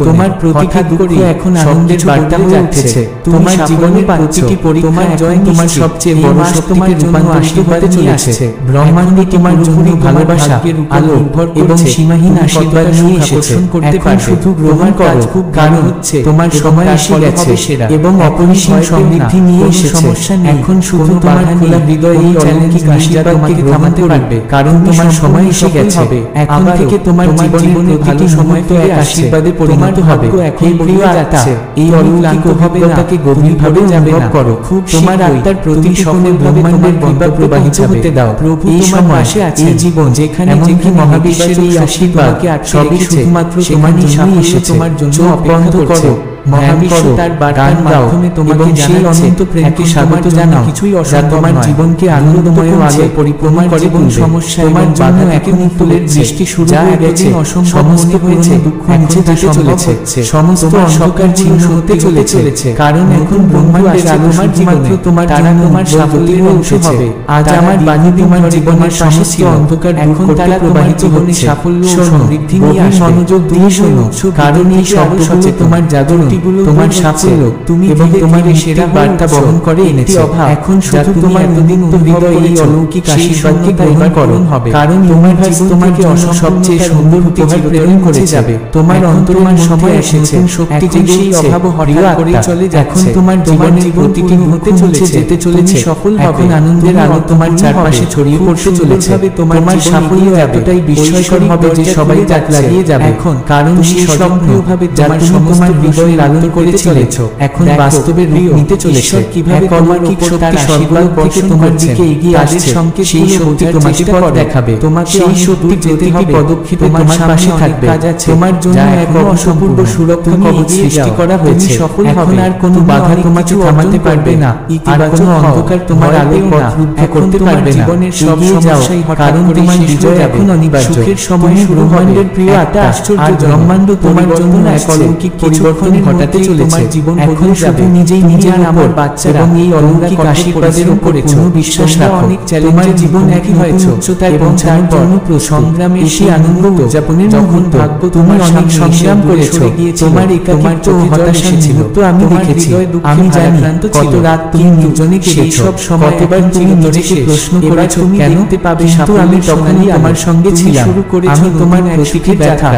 তোমার প্রতিটি দুঃখ এখন আনন্দের বার্তা হয়ে উঠেছে। তোমার জীবনের প্রতিটি পরীক্ষার জয় তোমার সবচেয়ে বড় শক্তিতে রূপান্তরিত হতে চলেছে। ব্রহ্মাণ্ড তোমার জন্য ভালোবাসা, আলো এবং সীমাহীন আশীর্বাদ নিয়ে এসেছে। এখন শুধু গ্রহণ করো, কারণ তোমার সময় এসে গেছে এবং অপরিসীম সমৃদ্ধি নিয়ে এসেছে। এখন শুধু তোমার খোলা হৃদয় এই অলৌকিক আশীর্বাদকে থামাতে পারবে, কারণ তোমার সময় এসে গেছে। এখন থেকে তোমার জীবনের প্রতিটি সময় তো এক আশীর্বাদে পরিণত হবে। এই প্রিয় আত্মা, এই অলৌকিক অভিজ্ঞতাকে গভীরভাবে অনুভব করো। তোমার আত্মার প্রতি সকলে ব্রহ্মাণ্ডের দিব্য প্রবাহিত হতে দাও। প্রভু এই সময় এই জীবন যেখানে মহাবিশ্বের এই আশীর্বাদ সবই শুধুমাত্র তোমার জন্যই এসেছে। তোমার জন্য বন্ধ করো, মহাবিশ্ব তার বার্তার মাধ্যমে তোমাকে সেই অনন্ত প্রেমকে স্বাগত জানাও, যা তোমার জীবনকে আনন্দময় আলোয় পরিপূর্ণ করে। কোন সমস্যা তোমার বাধা এখন ফুলের বৃষ্টি শুরু হয়ে গেছে। সমস্ত হয়েছে দুঃখ মুছে যেতে চলেছে, সমস্ত অন্ধকার ছিন্ন হতে চলেছে। কারণ এখন ব্রহ্মাণ্ডের আলো মাত্র তোমার তারা তোমার সাফল্যের অংশ হবে। আজ আমার বাণী তোমার জীবনের সমস্ত অন্ধকার এখন তারা প্রবাহিত হচ্ছে। সাফল্য ও সমৃদ্ধি নিয়ে মনোযোগ দিয়ে শোনো, কারণ এই শব্দগুলো তোমার জাগরণ, তোমার সাফল্য তুমি এবং তোমার সেরা বার্তা বহন করে এনেছে। এখন শুধু তোমার এতদিন হৃদয় এই অলৌকিক আশীর্বাদকে গ্রহণ করো, কারণ ইউনিভার্স তোমাকে সবচেয়ে সুন্দর উপহার প্রেরণ করে যাবে। তোমার অন্তর্মান সময় এসেছে, শক্তি সেই অভাব হরিয়া করে চলে। এখন তোমার জীবনের প্রতিটি হতে চলেছে, যেতে চলেছে, সফল হবে। আনন্দের আলো তোমার চারপাশে ছড়িয়ে পড়তে চলেছে। তোমার সাফল্য এতটাই বিস্ময়কর হবে যে সবাই তাক লাগিয়ে যাবে। এখন কারণ সেই স্বয়ংক্রিয়ভাবে যার সমস্ত হৃদয় লালন করেছিলে এখন বাস্তবে রূপ নিতে চলেছে। কিভাবে তোমার উপর তার আশীর্বাদ থেকে তোমার দিকে এগিয়ে আসছে, সেই শক্তি তোমাকে পথ দেখাবে। তোমাকে সেই শক্তি প্রতিটি পদক্ষেপে তোমার পাশে থাকবে। তোমার জন্য এক অভূতপূর্ব সুরক্ষা কবচ সৃষ্টি করা হয়েছে। এখন আর কোনো বাধা তোমাকে থামাতে পারবে না, আর কোনো অন্ধকার তোমার আলোর পথ রুদ্ধ করতে পারবে না। এগিয়ে যাও, কারণ তোমার বিজয় এখন অনিবার্য। সুখের সময় ব্রহ্মাণ্ডের প্রিয় আত্মা, আর ব্রহ্মাণ্ড তোমার জন্য এক অলৌকিক পরিবর্তন ঘটাতে চলেছে। এখন শুধু নিজেই নিজের আমার বাচ্চারা এবং এই অলৌকিক আশীর্বাদের উপরে পূর্ণ বিশ্বাস রাখো। তোমার জীবন একই হয়েছে উচ্চতায় পৌঁছানোর জন্য সংগ্রামের সেই আনন্দ উদযাপনের যখন ভাগ্য তুমি অনেক সংগ্রাম করেছো, তোমার একাকিত্ব ও হতাশার মুহূর্ত আমি দেখেছি। আমি জানি কত রাত তুমি নির্জনে কেটেছো, কতবার তুমি নিজেকে প্রশ্ন করেছো কেন, কিন্তু আমি তখনই আমার সঙ্গে ছিলাম। আমি তোমার প্রতিটি ব্যথা,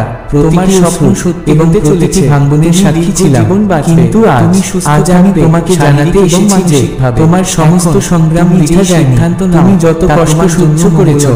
তোমার স্বপ্ন সত্যি এবং প্রতিটি ভাঙনের সাক্ষী ছিলাম। কিন্তু আজ আমি তোমাকে জানাতে এসেছি যে তোমার সমস্ত সংগ্রাম বৃথা যায়নি। তুমি যত কষ্ট সহ্য করেছো,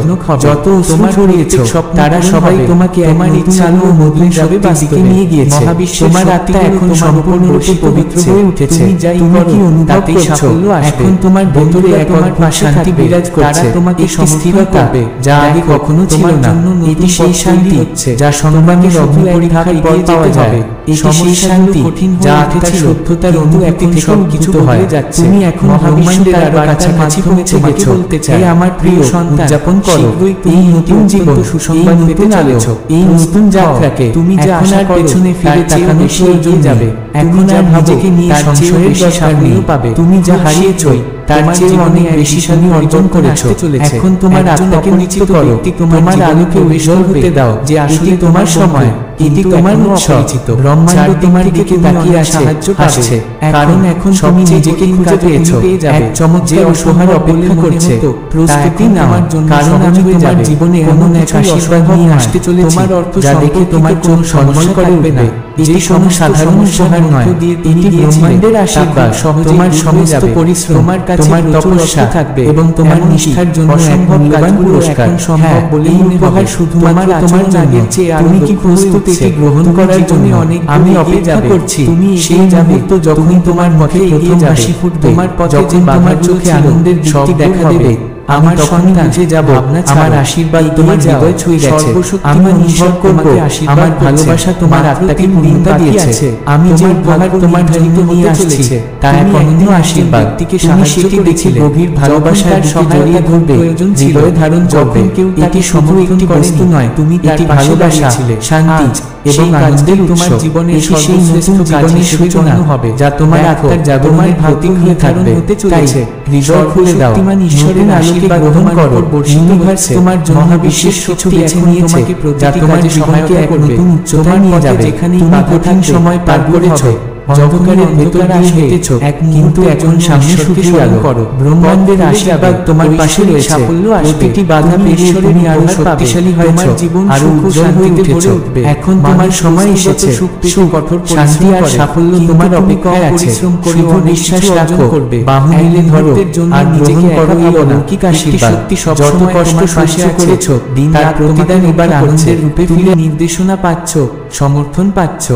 যত অশ্রু ঝরিয়েছো, তারা সবাই তোমাকে আমার ইচ্ছা ও মধুর সবে বাস্তবে নিয়ে গিয়েছে। তোমার আত্মা এখন সম্পূর্ণরূপে পবিত্র হয়ে উঠেছে। তুমি কি অনুভব করছো? এখন তোমার ভেতরে এক অদ্ভুত শান্তি বিরাজ করছে। তোমাকে স্থিরতা যা আগে কখনো ছিল না। এটি সেই শান্তি যা সংগ্রামের অগ্নিপরীক্ষার পর পাওয়া যাবে। এটি সেই শান্তি যা আত্মার সত্যতার অনুভূতি থেকে সবকিছু হয়ে যাচ্ছে। তুমি এখন ব্রহ্মাণ্ডের আরো কাছাকাছি পৌঁছে গেছো। এই আমার প্রিয় সন্তান, উদযাপন করো এই নতুন জীবন, সুসংবাদ পেতে চলেছো। এই নতুন যাত্রাকে তুমি যা আশার পেছনে ফিরে তাকানো এগিয়ে যাবে। এখন আর নিজেকে নিয়ে সংশয়ের দরকার পাবে। তুমি যা হারিয়েছো তার চেয়ে অনেক বেশি তুমি অর্জন করেছো। এখন তোমার আত্মাকে নিশ্চিত করো, তোমার আলোকে উজ্জ্বল হতে দাও যে আসলে তোমার সময়, এটি তোমার উৎসব। ব্রহ্মাণ্ড তোমার দিকে তাকিয়ে সাহায্য আসছে, কারণ এখন তুমি নিজেকে খুঁজে পেয়েছো। এক চমৎকার উপহার অপেক্ষা করছে। প্রস্তুতি নাও, কারণ আমি তোমার জীবনে এমন এক আশীর্বাদ নিয়ে আসতে চলেছি তোমার অর্থ যা দেখে তোমার চোখ ঝলমল করবে না। এটি কোনো সাধারণ উপহার নয়, এটি ব্রহ্মাণ্ডের আশীর্বাদ। তোমার সমস্ত পরিশ্রম, তোমার তপস্যা থাকবে এবং তোমার নিষ্ঠার জন্য এক মূল্যবান পুরস্কার। হ্যাঁ, এই উপহার শুধুমাত্র তোমার জাগের চেয়ে তুমি কি প্রস্তুত এটি গ্রহণ করার জন্য? আমি অপেক্ষা করছি সেই মুহূর্ত যখন তোমার মুখে প্রথম হাসি ফুটবে, তোমার পথে তোমার চোখে আনন্দের দীপ্তি দেখা দেবে। আমার সন্তান যে যাব, আমার আশীর্বাদ তোমার হৃদয় ছুঁয়ে গেছে। আমি অনুভব করব আমার ভালোবাসা তোমার আত্মাকে পূর্ণতা দিয়েছে। আমি যে উপহার তোমার জন্য নিয়ে আসছি তা এক অনন্য আশীর্বাদ। তুমি সেটি দেখে গভীর ভালোবাসার জড়িয়ে ধরবে, হৃদয়ে ধারণ করবে। এটি শুধু একটি বস্তু নয়, তুমি এটি ভালোবাসা, শান্তি এবং আনন্দের তোমার জীবনে সেই নতুন জীবনের সূচনা হবে যা তোমার আত্মার জাগরণের ভৌতিক হয়ে থাকবে। তাই হৃদয় খুলে দাও, ঈশ্বরের আশীর্বাদ গ্রহণ করো। ইউনিভার্স তোমার জন্য বিশেষ কিছু বেছে নিয়েছে যা তোমার জীবনকে এক নতুন উচ্চতায় নিয়ে যাবে। যেখানে তুমি কঠিন সময় পার করেছো, অন্ধকারের ভেতর হেঁটেছো, কিন্তু এখন সামনে শুধু আলো করো। ব্রহ্মাণ্ডের আশীর্বাদ তোমার পাশে রয়েছে। সাফল্য আসবে, প্রতিটি বাধা পেরিয়ে তুমি আরো শক্তিশালী হয়েছো, জীবন আরো উজ্জ্বল হয়ে উঠেছো। এখন তোমার সময় এসেছে, সুখ, শান্তি আর সাফল্য তোমার অপেক্ষায় আছে। শুধু বিশ্বাস রাখো, বাহু মিলে ধরো আর গ্রহণ করো এই অলৌকিক আশীর্বাদ। যত কষ্ট সহ্য করেছো, দিন রাত প্রতিদিন এবার আনন্দের রূপে ফিরে নির্দেশনা পাচ্ছ, সমর্থন পাচ্ছ।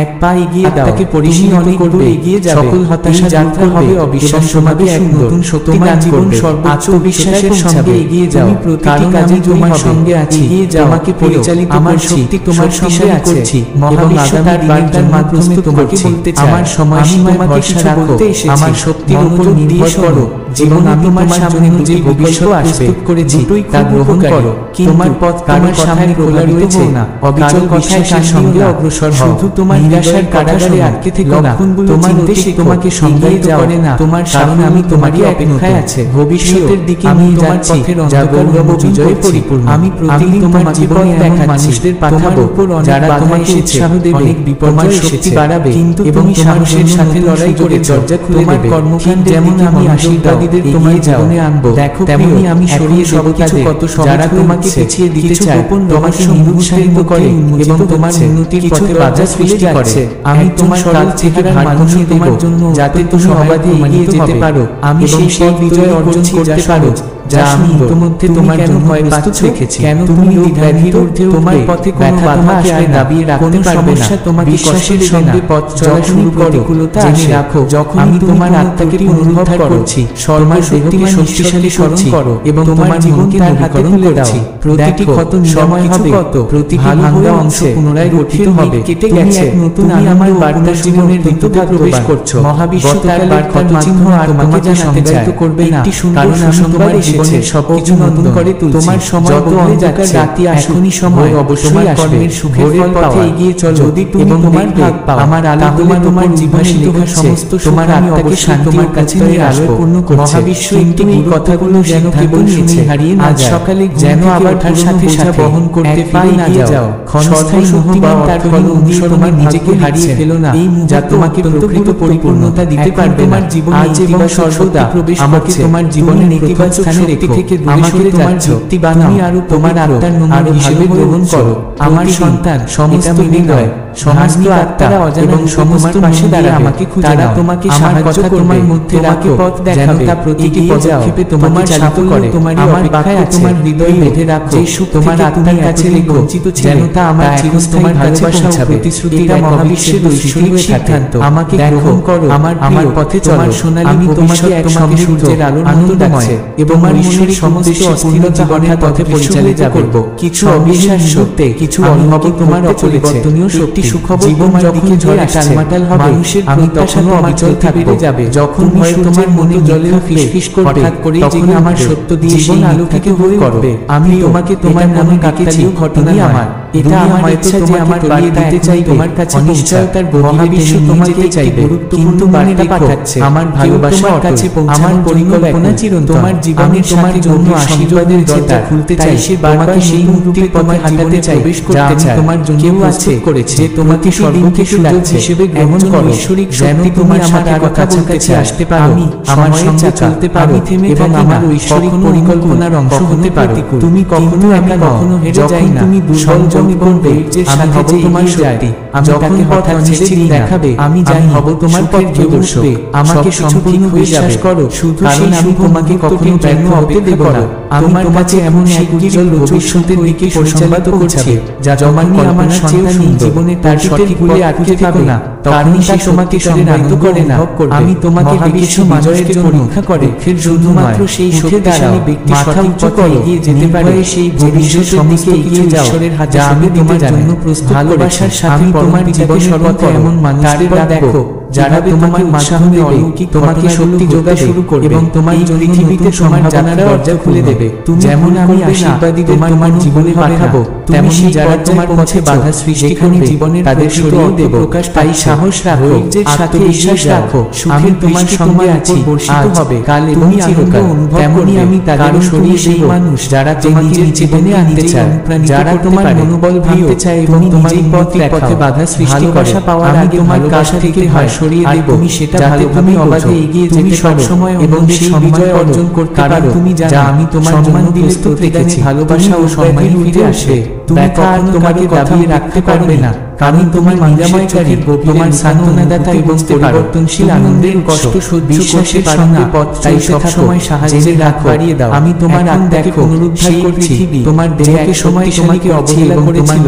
এক পা এগিয়ে দাও, তাকে পরিশীলন করবে, এগিয়ে যাবে। সকল হতাশা যাত্রা হবে অবিশ্বাস, তোমাকে এক নতুন শক্তি দান করবে। আত্মবিশ্বাসের সঙ্গে এগিয়ে যাও, কারণ আমি তোমার সঙ্গে আছি। এগিয়ে যাও, আমাকে পরিচালিত আমার শক্তি তোমার সঙ্গে আছে। মহাবিশ্বতার বার্তার মাধ্যমে তোমাকে বলতে চাই, আমার সময়সীমায় ভরসা রাখো, আমার শক্তির উপর নির্ভর করো। জীবন আমি তোমার সামনে যে ভবিষ্যৎ প্রস্তুত করেছি তা গ্রহণ করো। তোমার পথ কারোর সামনে খোলা রয়েছে না, অবিচল বিশ্বাসের সঙ্গে অগ্রসর হও। শুধু তোমার নিরাশার কারাগারে আটকে থেকো না, তোমার অতীত তোমাকে সংজ্ঞায়িত করে না, তোমার সামনে আমি তোমারই অপেক্ষায় আছে। ভবিষ্যতের দিকে আমি তোমার পথের অন্ধকার বিজয়ে পরিপূর্ণ। আমি প্রতিদিন তোমার জীবনে এমন মানুষদের পাঠাবো যারা তোমাকে উৎসাহ দেবে, অনেক বিপর্যয় শক্তি বাড়াবে, কিন্তু তুমি সাহসের সাথে লড়াই করে দরজা খুলে দেবে। কর্মকাণ্ডে যেমন আমি আশীর্বাদীদের তোমার জীবনে আনবো, দেখো তেমনি আমি সরিয়ে দেবো কিছু কত যারা তোমাকে পিছিয়ে দিতে চায়, তোমাকে নিরুৎসাহিত করে এবং তোমার উন্নতির পথে বাধা সৃষ্টি করে। আমি তোমার কাছ থেকে মানুষ তোমার জন্য যাতে তুমি সবাদে এগিয়ে যেতে পারো, আমি সেই বিজয় অর্জন করতে পারো যা আমি ইতিমধ্যে তোমার জন্য ভয় প্রস্তুত রেখেছি। কেন তুমি দ্বিধান্বিত তোমার পথে কোনো বাধা আসবে না, দাবিয়ে রাখতে পারবে না, তোমাকে বিশ্বাসের সঙ্গে পথ চলা শুরু করো। জেনে রাখো, যখন আমি তোমার আত্মাকে পুনরুদ্ধার করছি, তোমার দেহকে শক্তিশালী স্মরণ করো এবং তোমার জীবনকে নবীকরণ করছি। প্রতিটি ক্ষত নিরাময় হবে, প্রতিটি ভাঙা অংশ পুনরায় গঠিত হবে। কেটে গেছে, তুমি আমার বার্তা জীবনের ঋতুতে প্রবেশ করছো। মহাবিশ্ব তার বার্তার চিহ্ন আর তোমাকে সংজ্ঞায়িত করবে না, কারণ আমি তোমার জীবনের সবকিছু নতুন করে তুলছি। তোমার সময় বদলে যাচ্ছে, রাতি এখনই সময় অবশ্যই আসবে। সুখের পথে এগিয়ে চলো, যদি তুমি তোমার ভাগ পাও, আমার আলো তোমার জীবনে লেখা সমস্ত তোমার আত্মাকে শান্তি তোমার কাছে নিয়ে আসবো। মহাবিশ্ব এই কথাগুলো যেন কেবল শুনে হারিয়ে না যায়, সকালে যেন আবার তার সাথে বহন করতে পারি না যাও। ক্ষণস্থায়ী মোহ বা তার ফল অনুসরণে নিজেকে হারিয়ে ফেলো না, যা তোমাকে প্রকৃত পরিপূর্ণতা দিতে পারবে না। আজ এবং সর্বদা আমাকে তোমার জীবনের নেতিবাচক শক্তি থেকে দূরে সরে যাচ্ছ, তুমি আরো তোমার আত্মার নমুনা হিসেবে গ্রহণ করো। আমার সন্তান, সমস্ত হৃদয়, সমস্ত আত্মারা এবং সমস্ত পাশে দাঁড়াবে, আমাকে খুঁজে নাও। তোমাকে সাহায্য করবার মধ্যে রাখো, পথ দেখাবে, তা প্রতিটি পদক্ষেপে তোমাকে চালিত করে। আমার বাক্য তোমার হৃদয়ে বেঁধে রাখো, যে সুখ তোমার আত্মার কাছে বঞ্চিত যেন তা আমার চিরস্থায়ী ভালোবাসা ও প্রতিশ্রুতির মহাবিশ্বের ঐশ্বরিক সিদ্ধান্ত। আমাকে গ্রহণ করো, আমার পথে চলো। আমি তোমাকে এক সঙ্গে সূর্যের আলোর আনন্দময় এবং আমার ঈশ্বরের সমস্ত অস্থিরতা হঠাৎ পথে পরিচালিত করব। কিছু অবিশ্বাস সত্যি, কিছু অনুভব তোমার অপরিবর্তনীয় শক্তি। সুখবর, জীবন যখন ঝড়ে টালমাটাল হবে, মানুষের আমি তখনও অবিচল থাকবো। যখন ভয় তোমার মনে জলে ফিসফিস করবে, হঠাৎ করে তখন আমার সত্য দিয়ে জীবন আলো থেকে হয়ে করবে। আমি তোমাকে তোমার নামে ডাকেছি, ঘটনা আমার এটা আমার ইচ্ছা যে আমার বার্তা দিতে চাই তোমার কাছে। অনিশ্চয়তার মহাবিশ্ব তোমাকে চাইবে, কিন্তু বার্তা পাঠাচ্ছে আমার ভালোবাসা কাছে পৌঁছানোর আমার পরিকল্পনা চিরন্তন। তোমার জীবনে তোমার জন্য আশীর্বাদের দরজা খুলতে চাই, সে বারবার সেই মুক্তির তোমার হাঁটাতে চাই, যা আমি তোমার জন্য প্রস্তুত করেছি। তোমাকে সর্বকে সুযোগ হিসেবে গ্রহণ করো, ঈশ্বরিক যেন তোমার সাথে কাছাকাছি আসতে পারো, আমার সঙ্গে চলতে পারো এবং আমার ঐশ্বরিক পরিকল্পনার অংশ হতে পারো। তুমি কখনো একা কখনো হেরে যাই না, তুমি দুর্বল এবং ধৈর্যের সাথে যে তোমার শক্তি, আমি তাকে হঠাৎ ছেড়ে দেখাবে। আমি জানি হব তোমার পথ প্রদর্শক, আমাকে সম্পূর্ণ বিশ্বাস করো, শুধু কারণ আমি তোমাকে কখনো ব্যর্থ হতে দেব না। আমি তোমাকে এমন এক উজ্জ্বল ভবিষ্যতের দিকে পরিচালিত করছি, যা জমানি আমার সন্তান জীবনে তার সঠিক বলে আটকে থাকে না, কারণ সে তোমাকে সংজ্ঞায়িত করে না। আমি তোমাকে ডেকেছি বিজয়ের জন্য, পরীক্ষা করে শুধুমাত্র সেই শক্তিশালী ব্যক্তি সঠিক পথে এগিয়ে যেতে পারে, সেই ভবিষ্যৎ সম্মুখে এগিয়ে যাও, ঈশ্বরের হাতে আমি তোমার জন্য প্রস্তুত। ভালোবাসার সাথে তোমার জীবনের পথে এমন মানুষদের দেখো যারা তোমাকে উৎসাহ দেবে, তোমাকে শক্তি যোগাতে শুরু করবে এবং তোমার পৃথিবীতে সম্ভাবনার দরজা খুলে দেবে। যেমন আমি আশীর্বাদী তোমার জীবনে পাঠাবো, তেমনি যারা তোমার পথে বাধা সৃষ্টি করে জীবনের তাদের সরিয়ে দেব। প্রকাশ পাই, সাহস রাখো, আত্মবিশ্বাস রাখো, আমি তোমার সঙ্গে আছি, বর্ষিত হবে কাল এবং চিরকাল। তেমনি আমি তাদের সরিয়ে সেই মানুষ যারা তোমাকে জীবনে আনতে চায়, যারা তোমার মনোবল ভাঙতে চায় এবং তোমার পথে বাধা সৃষ্টি করে। আমি তোমার কাছ থেকে ভয় সরিয়ে দেব, তুমি সেটা যাতে তুমি অবাধে এগিয়ে যেতে সব সময় এবং সেই বিজয় অর্জন করতে পারো। তুমি যা আমি তোমার জন্য প্রস্তুত রেখেছি, ভালোবাসা ও সম্মান ফিরে আসবে। তুমি কখনো তোমাকে দাবিয়ে রাখতে পারবে না, কারণ তোমার নিরাময়কারী, তোমার সান্ত্বনাদাতা এবং পরিবর্তনশীল আনন্দের কষ্ট বিশ্বাসের সঙ্গে পথ তাই সব সময় সাহায্যের রাখ বাড়িয়ে দাও। আমি তোমার আত্মাকে পুনরুদ্ধার করছি, তোমার দেহকে সময় তোমাকে অবহেলা করেছিল,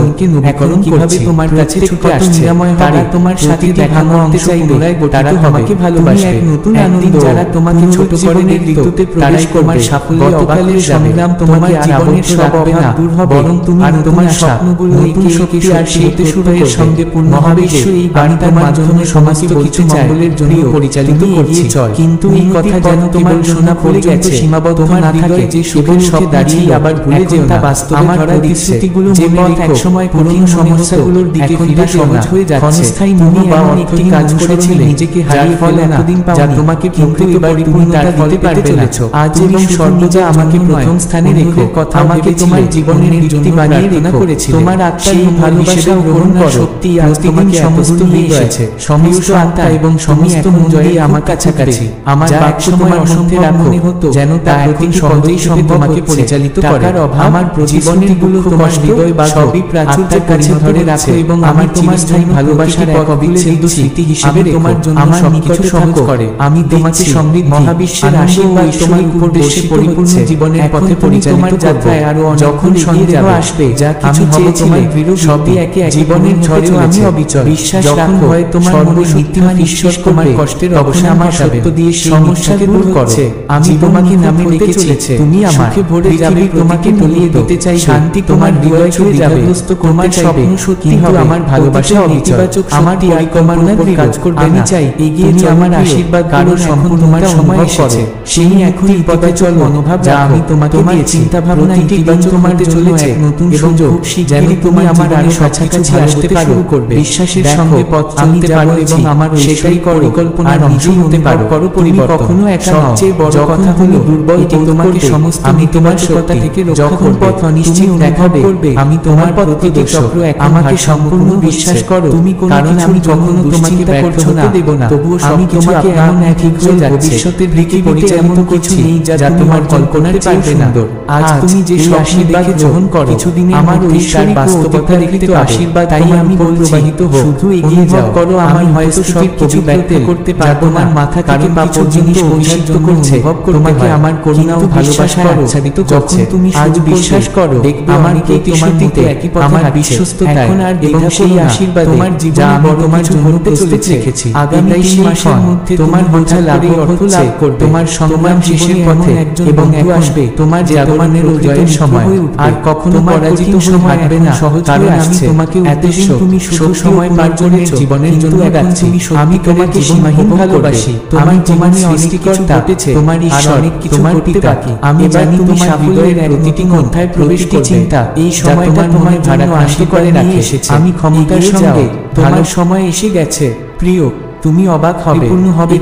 এখন কিভাবে তোমার কাছে ছুটে আসছে, তারা তোমার সাথে দেখা করতে চাইবে, তারা তোমাকে ভালোবাসবে। এক নতুন আনন্দ যারা তোমাকে ছোট করে ঋতুতে প্রবেশ করবে, সাফল্যে অকালের সংগ্রাম তোমার জীবনের সব অভাব দূর হবে, বরং তুমি আর তোমার স্বপ্নগুলো নতুন শক্তি আর শিল্পে শুরু সঙ্গে পূর্ণ মহাবিশ্ব এই বার্তার মাধ্যমে সমস্ত কিছু মঙ্গলের জন্য পরিচালিত করছে। কিন্তু এই কথা যেন তোমার শোনা পড়ে গেছে, সীমাবদ্ধ না থাকে, যে সুখের সব দাঁড়িয়ে আবার ভুলে যেও না। বাস্তবে ধরা প্রতিশ্রুতিগুলো যে পথ একসময় কঠিন সমস্যাগুলোর দিকে ফিরে সহজ হয়ে যাচ্ছে, তুমি বা একটি কাজ করেছিলে নিজেকে হারিয়ে ফেলে এতদিন যা তোমাকে কিন্তু এবার পরিপূর্ণতা দিতে পারবে না। আজ এবং সর্বদা আমাকে প্রথম স্থানে রেখো, আমাকে তোমার জীবনের ভিত্তি বানিয়ে রেখো, তোমার আত্মার ভালোবাসা গ্রহণ করো সত্যি আজ তোমাকে সমস্ত নিয়ে এসেছে, সমস্ত আত্মা এবং সমস্ত মন দিয়ে আমার কাছাকাছি। আমার বাক্য তোমার মধ্যে রাখো, যেন তা এখন সহজেই তোমাকে পরিচালিত করে। আমার জীবনের গুলো তোমার হৃদয় বা সবই প্রাচুর্যের কাছে ধরে রাখো এবং আমার তোমার স্থায়ী ভালোবাসার এক অবিচ্ছেদ্য স্মৃতি হিসেবে তোমার জন্য আমার নিকট সহজ করে। আমি তোমাকে সমৃদ্ধি, মহাবিশ্বের আশীর্বাদ তোমার উপর দেশে পরিপূর্ণ জীবনের পথে পরিচালিত যাত্রায় আরো যখন সন্দেহ আসবে, যা কিছু চেয়েছিলে সবই একে এক জীবনের ঝড়েও আমি অবিচল। বিশ্বাস রাখো, হয় তোমার মনে নীতিমান ঈশ্বর তোমার কষ্টের অবসান আমার সত্য দিয়ে সমস্যাকে দূর করছে। আমি তোমাকে নামে রেখেছি, তুমি আমার ভরে যাবে, তোমাকে তলিয়ে দিতে চাই। শান্তি তোমার হৃদয় ছুঁয়ে যাবে, তোমার স্বপ্ন সত্যি হবে। আমার ভালোবাসা অবিচল, আমার পরিকল্পনা কাজ করবে। আমি চাই এগিয়ে আমার আশীর্বাদ, কারণ এখন তোমার সময় এসেছে। সেই এখনই পথে চল মনোভাব যা আমি তোমাকে দিয়েছি। চিন্তা ভাবনা ইতিবাচক হতে চলেছে, নতুন সুযোগ যেন তুমি আমার আরো কাছাকাছি আসতে পারো। বিশ্বাসের সঙ্গে পথ চলতে পারো এবং আমার সেটাই পরিকল্পনার অংশ হতে পারো। কখনো একা সবচেয়ে বড় কথা হলো দুর্বল তোমাকে সমস্ত আমি তোমার কথা থেকে যখন পথ অনিশ্চিত দেখাবে, আমি তোমার প্রতিটি চক্র আমাকে সম্পূর্ণ বিশ্বাস করো। তুমি কারণ আমি কখনো তোমাকে ব্যর্থ হতে দেব না। তবুও আমি তোমাকে এমন এক ঠিক হয়ে ভবিষ্যতের পৃথিবীতে এমন কিছু নেই যা তোমার কল্পনার চেয়ে সুন্দর। আজ তুমি যে আশীর্বাদ গ্রহণ করো, কিছুদিনে আমার ঐশ্বরিক বাস্তবতা দেখতে আশীর্বাদ, তাই আমি প্রবাহিত হোক। শুধু এগিয়ে যাও করো। আমি হয়তো সব কিছু ব্যক্ত করতে পারবো না, মাথা কারণ কিছু জিনিস অভিষিক্ত করছে। তোমাকে আমার করুণা ও ভালোবাসা আচ্ছাদিত করছে। তুমি আজ বিশ্বাস করো, দেখবে আমার প্রতিশ্রুতিতে একই পথে আমার বিশ্বস্ততা এবং সেই আশীর্বাদ তোমার জীবনে বড় তোমার জন্য প্রস্তুত রেখেছি। আগামী 3 মাসের মধ্যে তোমার বোঝা লাভ লাভ করবে। তোমার সংগ্রাম শেষের পথে এবং একটু আসবে তোমার জাগরণের জয়ের সময়। আর কখনো পরাজিত থাকবে না, কারণ আমি তোমাকে উদ্দেশ্য তুমি শুধু সময় পার করে জীবনের জন্য যাচ্ছি। আমি তোমাকে সীমাহীন ভালোবাসি। তোমার জীবনে অনেক কিছু ঘটেছে, তোমার ঈশ্বর অনেক কিছু করতে বাকি। আমি জানি তোমার হৃদয়ের প্রতিটি কথায় প্রবেশটি চিন্তা এই সময়টা তোমার ভারাক্রান্ত করে রাখে এসেছে। আমি ক্ষমতার সঙ্গে ভালো সময় এসে গেছে। প্রিয়, তুমি অবাক হবে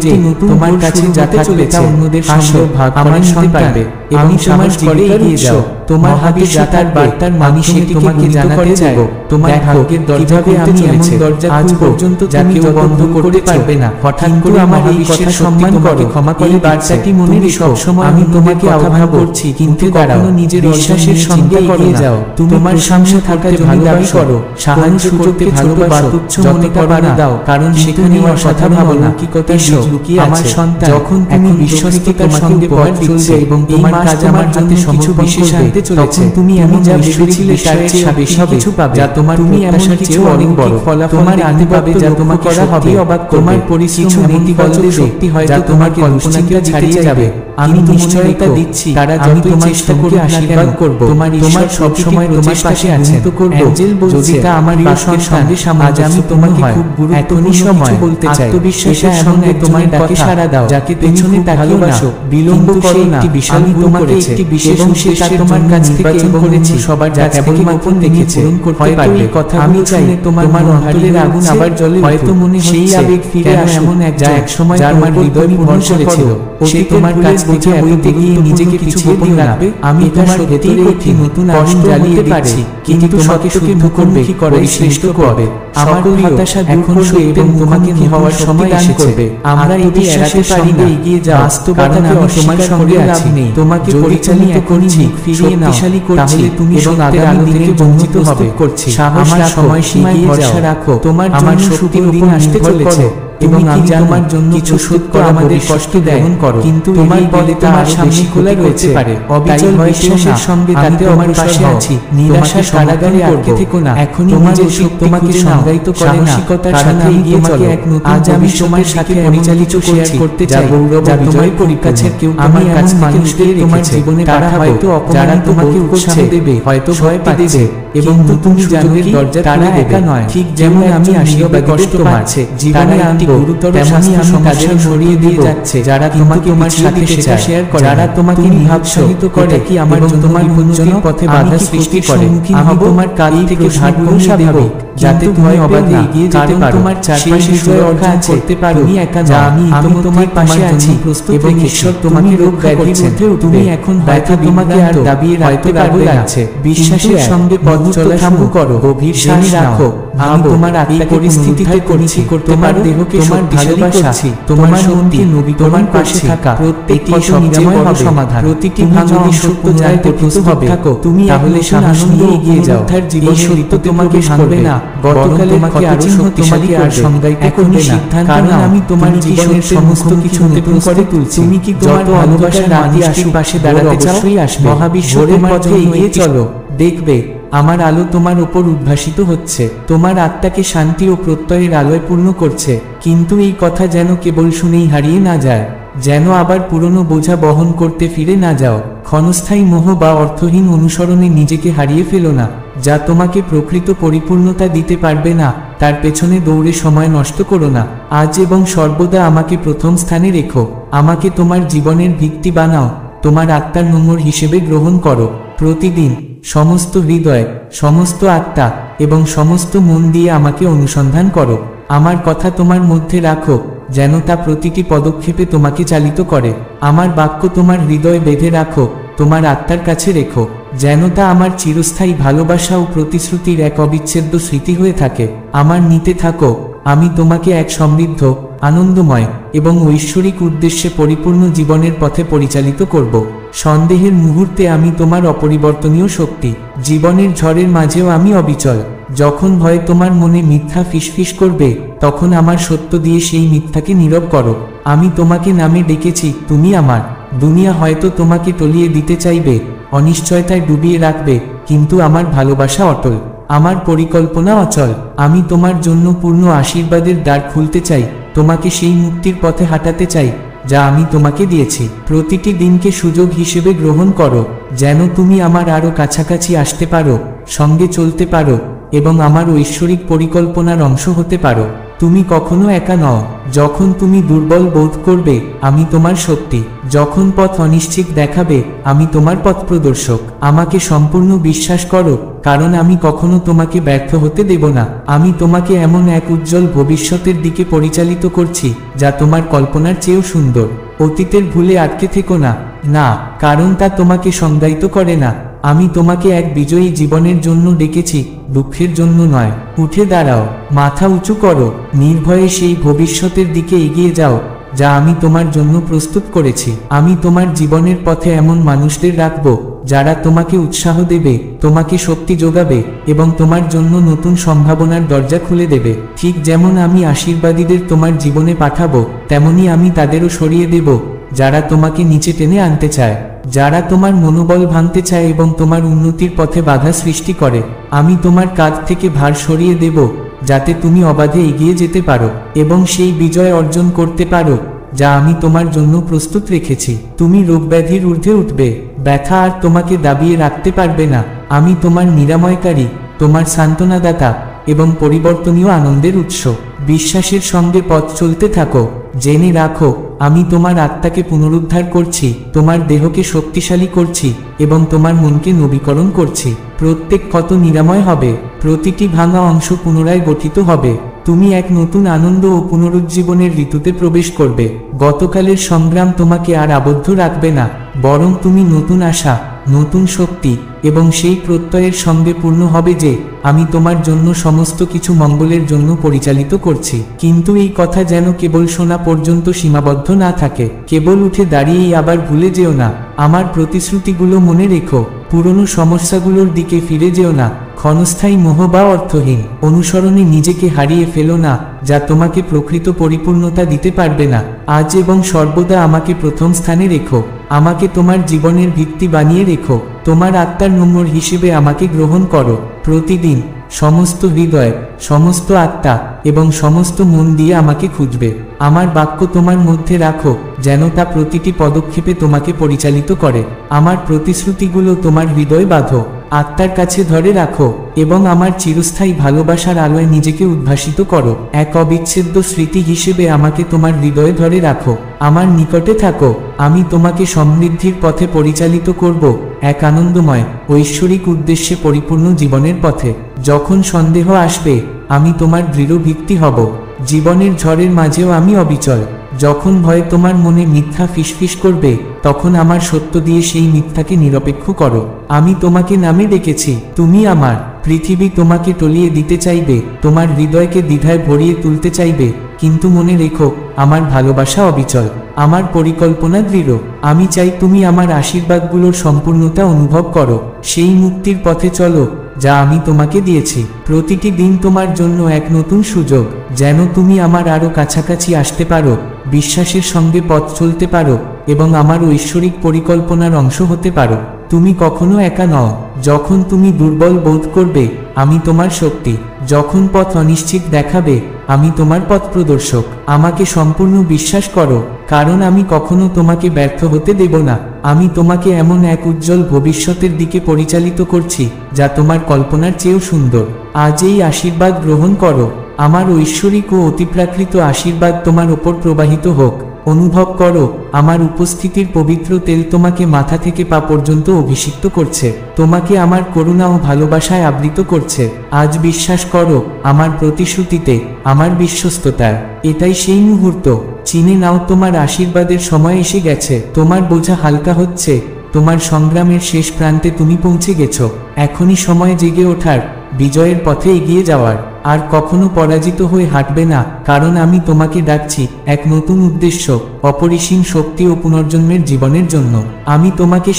যে তোমার কাছে যা থাকবে তা অন্যদের সঙ্গে ভাগ করে নিতে পারবে এবং তোমার করে এগিয়ে যাও। তোমার হাতে যাতার বার্তার মানি সেটি তোমাকে জানাতে চাইব। তোমার ভাগ্যের দরজাকে আমি এমন দরজা আজ পর্যন্ত যা কেউ বন্ধ করতে পারবে না। হঠাৎ করে আমার এই কথা সম্মান করে ক্ষমা করে বার্তাটি মনে রেখো। সময় আমি তোমাকে আহ্বান করছি, কিন্তু কখনো নিজের বিশ্বাসের সঙ্গে এগিয়ে যাও। তোমার সামনে থাকা ভালোবাসা করো, সাহায্য করতে ভালোবাসো, তুচ্ছ মনে পারা দাও, কারণ সেখানে আমার কথা ভাবো না কি কথা লুকিয়ে আছে। সন্তান, যখন তুমি বিশ্বস্ততার সঙ্গে পথ চলবে এবং তোমার কাজ আমার জন্য কিছু বিশেষ আনতে চলেছে, তুমি এমন যা ভেবেছিলে তার চেয়ে বেশি কিছু পাবে, যা তোমার তুমি এমন কিছু অনেক বড় ফলাফল আনতে পাবে যা তোমাকে করা হবে অবাক। তোমার পরিচিত নেতিবাচক শক্তি হয়তো তোমার কল্পনাকে ছাড়িয়ে যাবে। আমি নিশ্চয়তা দিচ্ছি, তারা যত চেষ্টা করে আশীর্বাদ করব, তোমার সব সময় তোমার পাশে আছে। তো করব যদি তা আমার বাক্যের সঙ্গে আজ আমি তোমাকে খুব গুরুত্বপূর্ণ সময় বলতে চাই। আত্মবিশ্বাসের সঙ্গে তোমার ডাকে সাড়া দাও, যাকে পেছনে ভালোবাসো, বিলম্ব করো না। আমি তোমাকে একটি বিশেষ উদ্দেশ্যে তোমার কাছ থেকে করেছি, সবার যা কেবল গোপন দেখেছে করতে পারবে। কথা আমি চাই তোমার অন্তরের আগুন আবার জ্বলে। হয়তো মনে সেই আবেগ ফিরে আসে এমন এক যা এক সময় আমার হৃদয় ভর করেছিল। সে তোমার কাছ থেকে বইতে গিয়ে নিজেকে কিছু গোপন রাখবে। আমি তোমার ভেতরে একটি নতুন আগুন জ্বালিয়ে পারছি, কিন্তু তোমাকে শুদ্ধ করবে, শ্রেষ্ঠ করবে। আমার হতাশা এখন এবং তোমাকে হওয়ার সময় দান করবে। আমরা এটি এড়াতে পারি না, এগিয়ে যাও। বাস্তবতা আমি তোমার সঙ্গে আছি, তোমাকে পরিচালিত করছি, ফিরিয়ে নাও, তাহলে তুমি এবং আগামী দিনে বঞ্চিত হবে করছি। আমার সময়সীমায় ভরসা রাখো, তোমার আমার শক্তির দিন আসতে চলেছে এবং আমি তোমার জন্য কিছু শোধ করা আমাদের কষ্ট দেয়ন করো, কিন্তু তোমার বলে তোমার সামনে খোলা রয়েছে পারে। অবিচল বিশ্বাসের সঙ্গে তাতে আমার পাশে আছি। নিরাশার কারাগারে আটকে থেকো না। এখনই নিজের সুখ তোমাকে সংজ্ঞায়িত করে না, সাহসিকতার সাথে এগিয়ে চলো। আজ আমি তোমার সাথে পরিচালিত শেয়ার করতে চাই যা তোমার পরিকাছের কেউ আমার কাছে মানুষদের তোমার জীবনে তারা হয়তো যারা তোমাকে উৎসাহ দেবে, হয়তো ভয় পাচ্ছে এবং নতুন সুযোগের দরজা তারা একা নয়। ঠিক যেমন আমি আশীর্বাদ কষ্ট পাচ্ছে জীবনে গুরুতর তেমনি আমি তাদের সরিয়ে দিয়ে যাচ্ছে যারা তোমাকে তোমার সাথে সেটা শেয়ার করে, যারা তোমাকে নিরুৎসাহিত করে কি আমার তোমার উন্নতির পথে বাধা সৃষ্টি করে। আমি তোমার কাল থেকে ধারগুলো স্বাভাবিক যাতে তুমি অবাধে এগিয়ে যেতে পারো, তোমার চারপাশে জয় অর্জন করতে পারো। তুমি একা যা আমি তোমার পাশে আছি এবং ঈশ্বর তোমাকে রক্ষা করছেন। তুমি এখন হয়তো তোমাকে আর দাবিয়ে রাখতে পারবে না, বিশ্বাসের সঙ্গে পথ চলা শুরু করো, গভীর শ্বাস রাখো। আমি তোমার আত্মাকে পরিস্থিতিতে করছি, তোমার দেহকে তোমার ভালোবাসা, তোমার মনকে নবী, তোমার পাশে থাকা প্রত্যেকটি সবচেয়ে বড় সমাধান। প্রতিটি ভাঙা অংশ পুনরায় প্রস্তুত হবে। তুমি তাহলে সাহস নিয়ে এগিয়ে যাও। এই সত্য তোমাকে ভাঙবে না, গতকালে তোমাকে আরো শক্তিশালী আর সংজ্ঞায়িত করবে না। কারণ আমি তোমার জীবনের সমস্ত কিছু নতুন করে তুলছি। তুমি কি তোমার ভালোবাসার মানুষটির পাশে দাঁড়াতে চাও? মহাবিশ্ব তোমার পথে এগিয়ে চলো, দেখবে আমার আলো তোমার উপর উদ্ভাসিত হচ্ছে, তোমার আত্মাকে শান্তি ও প্রত্যয়ের আলোয় পূর্ণ করছে। কিন্তু এই কথা যেন কেবল শুনেই হারিয়ে না যায়, যেন আবার পুরনো বোঝা বহন করতে ফিরে না যাও। ক্ষণস্থায়ী মোহ বা অর্থহীন অনুসরণে নিজেকে হারিয়ে ফেলো না, যা তোমাকে প্রকৃত পরিপূর্ণতা দিতে পারবে না। তার পেছনে দৌড়ে সময় নষ্ট করো না। আজ এবং সর্বদা আমাকে প্রথম স্থানে রেখো, আমাকে তোমার জীবনের ভিত্তি বানাও, তোমার আত্মার নোংর হিসেবে গ্রহণ করো। প্রতিদিন সমস্ত হৃদয়, সমস্ত আত্মা এবং সমস্ত মন দিয়ে আমাকে অনুসন্ধান করো। আমার কথা তোমার মধ্যে রাখো, যেন তা প্রতিটি পদক্ষেপে তোমাকে চালিত করে। আমার বাক্য তোমার হৃদয়ে বেঁধে রাখো, তোমার আত্মার কাছে রেখো, যেন তা আমার চিরস্থায়ী ভালোবাসা ও প্রতিশ্রুতির এক অবিচ্ছেদ্য স্মৃতি হয়ে থাকে। আমার নিতে থাকো, আমি তোমাকে এক সমৃদ্ধ, আনন্দময় এবং ঐশ্বরিক উদ্দেশ্যে পরিপূর্ণ জীবনের পথে পরিচালিত করব। সন্দেহের মুহূর্তে আমি তোমার অপরিবর্তনীয় শক্তি, জীবনের ঝড়ের মাঝেও আমি অবিচল। যখন ভয় তোমার মনে মিথ্যা ফিসফিস করবে, তখন আমার সত্য দিয়ে সেই মিথ্যাকে নীরব করো। আমি তোমাকে নামে ডেকেছি, তুমি আমার। দুনিয়া হয়তো তোমাকে টলিয়ে দিতে চাইবে, অনিশ্চয়তায় ডুবিয়ে রাখবে, কিন্তু আমার ভালোবাসা অটল, আমার পরিকল্পনা অচল। আমি তোমার জন্য পূর্ণ আশীর্বাদের দ্বার খুলতে চাই, তোমাকে সেই মুক্তির পথে হাঁটাতে চাই যা আমি তোমাকে দিয়েছি। প্রতিটি দিনকে সুযোগ হিসেবে গ্রহণ করো, যেন তুমি আমার আরও কাছাকাছি আসতে পারো, সঙ্গে চলতে পারো এবং আমার ঐশ্বরিক পরিকল্পনার অংশ হতে পারো। তুমি কখনো একা নও। যখন তুমি দুর্বল বোধ করবে, আমি তোমার শক্তি। যখন পথ অনিশ্চিত দেখাবে, আমি তোমার পথ প্রদর্শক। আমাকে সম্পূর্ণ বিশ্বাস করো, কারণ আমি কখনো তোমাকে ব্যর্থ হতে দেব না। আমি তোমাকে এমন এক উজ্জ্বল ভবিষ্যতের দিকে পরিচালিত করছি যা তোমার কল্পনার চেয়েও সুন্দর। অতীতের ভুলে আটকে থেকো না, না, কারণ তা তোমাকে সংজ্ঞায়িত করে না। আমি তোমাকে এক বিজয়ী জীবনের জন্য ডেকেছি, দুঃখের জন্য নয়। উঠে দাঁড়াও, মাথা উঁচু করো, নির্ভয়ে সেই ভবিষ্যতের দিকে এগিয়ে যাও যা আমি তোমার জন্য প্রস্তুত করেছি। আমি তোমার জীবনের পথে এমন মানুষদের রাখব যারা তোমাকে উৎসাহ দেবে, তোমাকে শক্তি যোগাবে এবং তোমার জন্য নতুন সম্ভাবনার দরজা খুলে দেবে। ঠিক যেমন আমি আশীর্বাদীদের তোমার জীবনে পাঠাবো, তেমনি আমি তাদেরও সরিয়ে দেব যারা তোমাকে নিচে টেনে আনতে চায়, যারা তোমার মনোবল ভাঙতে চায় এবং তোমার উন্নতির পথে বাধা সৃষ্টি করে। আমি তোমার কাঁধ থেকে ভার সরিয়ে দেব, যাতে তুমি অবাধে এগিয়ে যেতে পারো এবং সেই বিজয় অর্জন করতে পারো যা আমি তোমার জন্য প্রস্তুত রেখেছি। তুমি রোগব্যাধির ঊর্ধ্বে উঠবে, ব্যথা আর তোমাকে দাবিয়ে রাখতে পারবে না। আমি তোমার নিরাময়কারী, তোমার সান্ত্বনাদাতা এবং পরিবর্তনীয় আনন্দের উৎস। বিশ্বাসের সঙ্গে পথ চলতে থাকো, জেনে রাখো আমি তোমার আত্মাকে পুনরুদ্ধার করছি, তোমার দেহকে শক্তিশালী করছি এবং তোমার মনকে নবীকরণ করছি। প্রত্যেক ক্ষত নিরাময় হবে, প্রতিটি ভাঙা অংশ পুনরায় গঠিত হবে। তুমি এক নতুন আনন্দ ও পুনরুজ্জীবনের ঋতুতে প্রবেশ করবে। গতকালের সংগ্রাম তোমাকে আর আবদ্ধ রাখবে না, বরং তুমি নতুন আশা, নতুন শক্তি এবং সেই প্রত্যয়ের সঙ্গে পূর্ণ হবে যে আমি তোমার জন্য সমস্ত কিছু মঙ্গলের জন্য পরিচালিত করছি। কিন্তু এই কথা যেন কেবল শোনা পর্যন্ত সীমাবদ্ধ না থাকে। কেবল উঠে দাঁড়িয়েই আবার ভুলে যেও না। আমার প্রতিশ্রুতিগুলো মনে রেখো, পুরনো সমস্যাগুলোর দিকে ফিরে যেও না। ক্ষণস্থায়ী মোহ বা অর্থহীন অনুসরণে নিজেকে হারিয়ে ফেলো না, যা তোমাকে প্রকৃত পরিপূর্ণতা দিতে পারবে না। আজ এবং সর্বদা আমাকে প্রথম স্থানে রেখো, আমাকে তোমার জীবনের ভিত্তি বানিয়ে রেখো। তোমার আত্মার নম্বর হিসেবে আমাকে গ্রহণ করো। প্রতিদিন সমস্ত হৃদয়, সমস্ত আত্মা এবং সমস্ত মন দিয়ে আমাকে খুঁজবে। আমার বাক্য তোমার মধ্যে রাখো, যেন তা প্রতিটি পদক্ষেপে তোমাকে পরিচালিত করে। আমার প্রতিশ্রুতিগুলো তোমার হৃদয় বাঁধো, আত্মার কাছে ধরে রাখো এবং আমার চিরস্থায়ী ভালোবাসার আলোয় নিজেকে উদ্ভাসিত করো। এক অবিচ্ছেদ্য স্মৃতি হিসেবে আমাকে তোমার হৃদয়ে ধরে রাখো। আমার নিকটে থাকো। আমি তোমাকে সমৃদ্ধির পথে পরিচালিত করব, এক আনন্দময় ঐশ্বরিক উদ্দেশ্যে পরিপূর্ণ জীবনের পথে। যখন সন্দেহ আসবে, আমি তোমার দৃঢ় ভিত্তি হব। জীবনের ঝড়ের মাঝেও আমি অবিচল। যখন ভয় তোমার মনে মিথ্যা ফিসফিস করবে, তখন আমার সত্য দিয়ে সেই মিথ্যাকে নিরপেক্ষ করো। আমি তোমাকে নামে ডেকেছি, তুমি আমার। পৃথিবী তোমাকে টলিয়ে দিতে চাইবে, তোমার হৃদয়কে দ্বিধায় ভরিয়ে তুলতে চাইবে, কিন্তু মনে রেখো, আমার ভালোবাসা অবিচল, আমার পরিকল্পনা দৃঢ়। আমি চাই তুমি আমার আশীর্বাদগুলোর সম্পূর্ণতা অনুভব করো। সেই মুক্তির পথে চলো যা আমি তোমাকে দিয়েছি। প্রতিটি দিন তোমার জন্য এক নতুন সুযোগ, যেন তুমি আমার আরো কাছাকাছি আসতে পারো, বিশ্বাসের সঙ্গে পথ চলতে পারো এবং আমার ঐশ্বরিক পরিকল্পনার অংশ হতে পারো। তুমি কখনো একা নও। যখন তুমি দুর্বল বোধ করবে, আমি তোমার শক্তি। যখন পথ অনিশ্চিত দেখাবে, আমি তোমার পথ প্রদর্শক। আমাকে সম্পূর্ণ বিশ্বাস করো, কারণ আমি কখনো তোমাকে ব্যর্থ হতে দেব না। আমি তোমাকে এমন এক উজ্জ্বল ভবিষ্যতের দিকে পরিচালিত করছি, যা তোমার কল্পনার চেয়েও সুন্দর। আজ এই আশীর্বাদ গ্রহণ করো। আমার ঐশ্বরিক ও অতিপ্রাকৃত আশীর্বাদ তোমার ওপর প্রবাহিত হোক। অনুভব করো, আমার উপস্থিতির পবিত্র তেল তোমাকে মাথা থেকে পা পর্যন্ত অভিষিক্ত করছে, তোমাকে আমার করুণা ও ভালোবাসায় আবৃত করছে। আজ বিশ্বাস করো আমার প্রতিশ্রুতিতে, আমার বিশ্বস্ততায়। এটাই সেই মুহূর্ত। চিনে নাও, তোমার আশীর্বাদের সময় এসে গেছে। তোমার বোঝা হালকা হচ্ছে, তোমার সংগ্রামের শেষ প্রান্তে তুমি পৌঁছে গেছো। এখনই সময় জেগে ওঠার, বিজয়ের পথে এগিয়ে যাওয়ার। আর কখনো পরাজিত হয়ে হাঁটবে না, কারণ আমি তোমাকে ডাকছি এক নতুন উদ্দেশ্য, অপরিসীম শক্তি ও পুনর্জন্মের জীবনের জন্য। আমি তোমাকে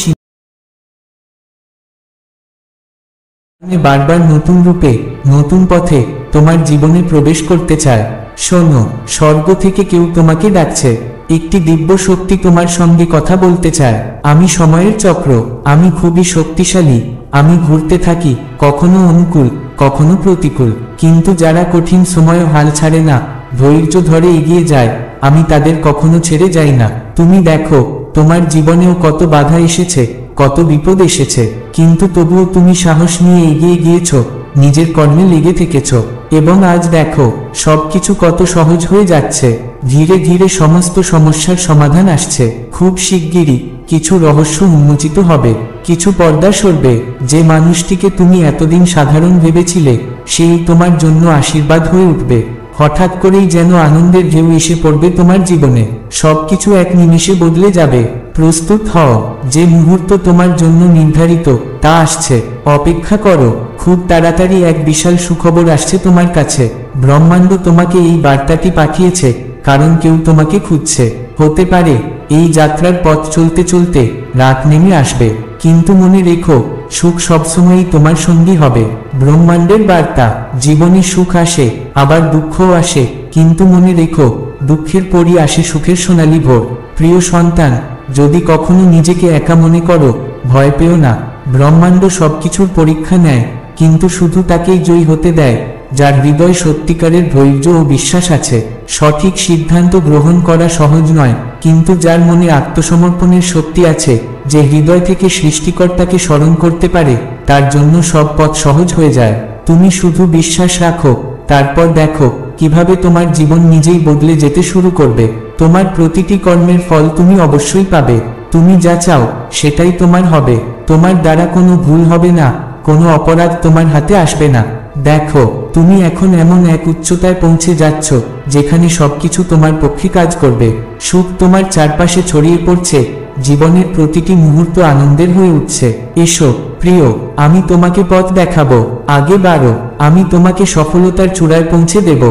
বারবার নতুন রূপে, নতুন পথে তোমার জীবনে প্রবেশ করতে চায়। শোনো, স্বর্গ থেকে কেউ তোমাকে ডাকছে। একটি দিব্য শক্তি তোমার সঙ্গে কথা বলতে চায়। আমি সময়ের চক্র, আমি খুবই শক্তিশালী। আমি ঘুরতে থাকি, কখনো অনুকূল, কখনো প্রতিকূল, কিন্তু যারা কঠিন সময়ও হাল ছাড়ে না, ধৈর্য ধরে এগিয়ে যায়, আমি তাদের কখনো ছেড়ে যাই না। তুমি দেখো, তোমার জীবনেও কত বাধা এসেছে, কত বিপদ এসেছে, কিন্তু তবুও তুমি সাহস নিয়ে এগিয়ে গিয়েছ, নিজের কর্মে লেগে থেকেছ, এবং আজ দেখো সবকিছু কত সহজ হয়ে যাচ্ছে। ধীরে ধীরে সমস্ত সমস্যার সমাধান আসছে। খুব শিগগিরই কিছু রহস্য উন্মোচিত হবে, কিছু পর্দা সরবে। যে মানুষটিকে তুমি এতদিন সাধারণ ভেবেছিলে, সেই তোমার জন্য আশীর্বাদ হয়ে উঠবে। হঠাৎ করেই যেন আনন্দের ঢেউ এসে পড়বে তোমার জীবনে। সবকিছু এক নিমেষে বদলে যাবে। প্রস্তুত হও, যে মুহূর্ত তোমার জন্য নির্ধারিত তা আসছে। অপেক্ষা করো, খুব তাড়াতাড়ি এক বিশাল সুখবর আসছে তোমার কাছে। ব্রহ্মাণ্ড তোমাকে এই বার্তাটি পাঠিয়েছে, কারণ কেউ তোমাকে খুঁজছে। হতে পারে এই যাত্রার পথ চলতে চলতে রাত নেমে আসবে, কিন্তু মনে রেখো, সুখ সবসময়ই তোমার সঙ্গী হবে। ব্রহ্মাণ্ডের বার্তা, জীবনে সুখ আসে, আবার দুঃখও আসে, কিন্তু মনে রেখো, দুঃখের পরই আসে সুখের সোনালী ভোর। প্রিয় সন্তান, যদি কখনো নিজেকে একা মনে করো, ভয় পেও না। ব্রহ্মাণ্ড সবকিছুর পরীক্ষা নেয়, কিন্তু শুধু তাকেই জয়ী হতে দেয় যার হৃদয় সত্যিকারের ধৈর্য ও বিশ্বাস আছে। সঠিক সিদ্ধান্ত গ্রহণ করা সহজ নয়, কিন্তু যার মনে আত্মসমর্পণের শক্তি আছে, যে হৃদয় থেকে সৃষ্টিকর্তাকে স্মরণ করতে পারে, তার জন্য সব পথ সহজ হয়ে যায়। তুমি শুধু বিশ্বাস রাখো, তারপর দেখো কিভাবে তোমার জীবন নিজেই বদলে যেতে শুরু করবে। তোমার প্রতিটি কর্মের ফল তুমি অবশ্যই পাবে। তুমি যা চাও সেটাই তোমার হবে। তোমার দ্বারা কোনো ভুল হবে না, কোনো অপরাধ তোমার হাতে আসবে না। দেখো, তুমি এখন এমন এক উচ্চতায় পৌঁছে যাচ্ছ, যেখানে সবকিছু তোমার পক্ষে কাজ করবে। সুখ তোমার চারপাশে ছড়িয়ে পড়ছে, জীবনের প্রতিটি মুহূর্ত আনন্দের হয়ে উঠছে। এসো প্রিয়, আমি তোমাকে পথ দেখাবো, আগে বাড়ো। আমি তোমাকে সফলতার চূড়ায় পৌঁছে দেব।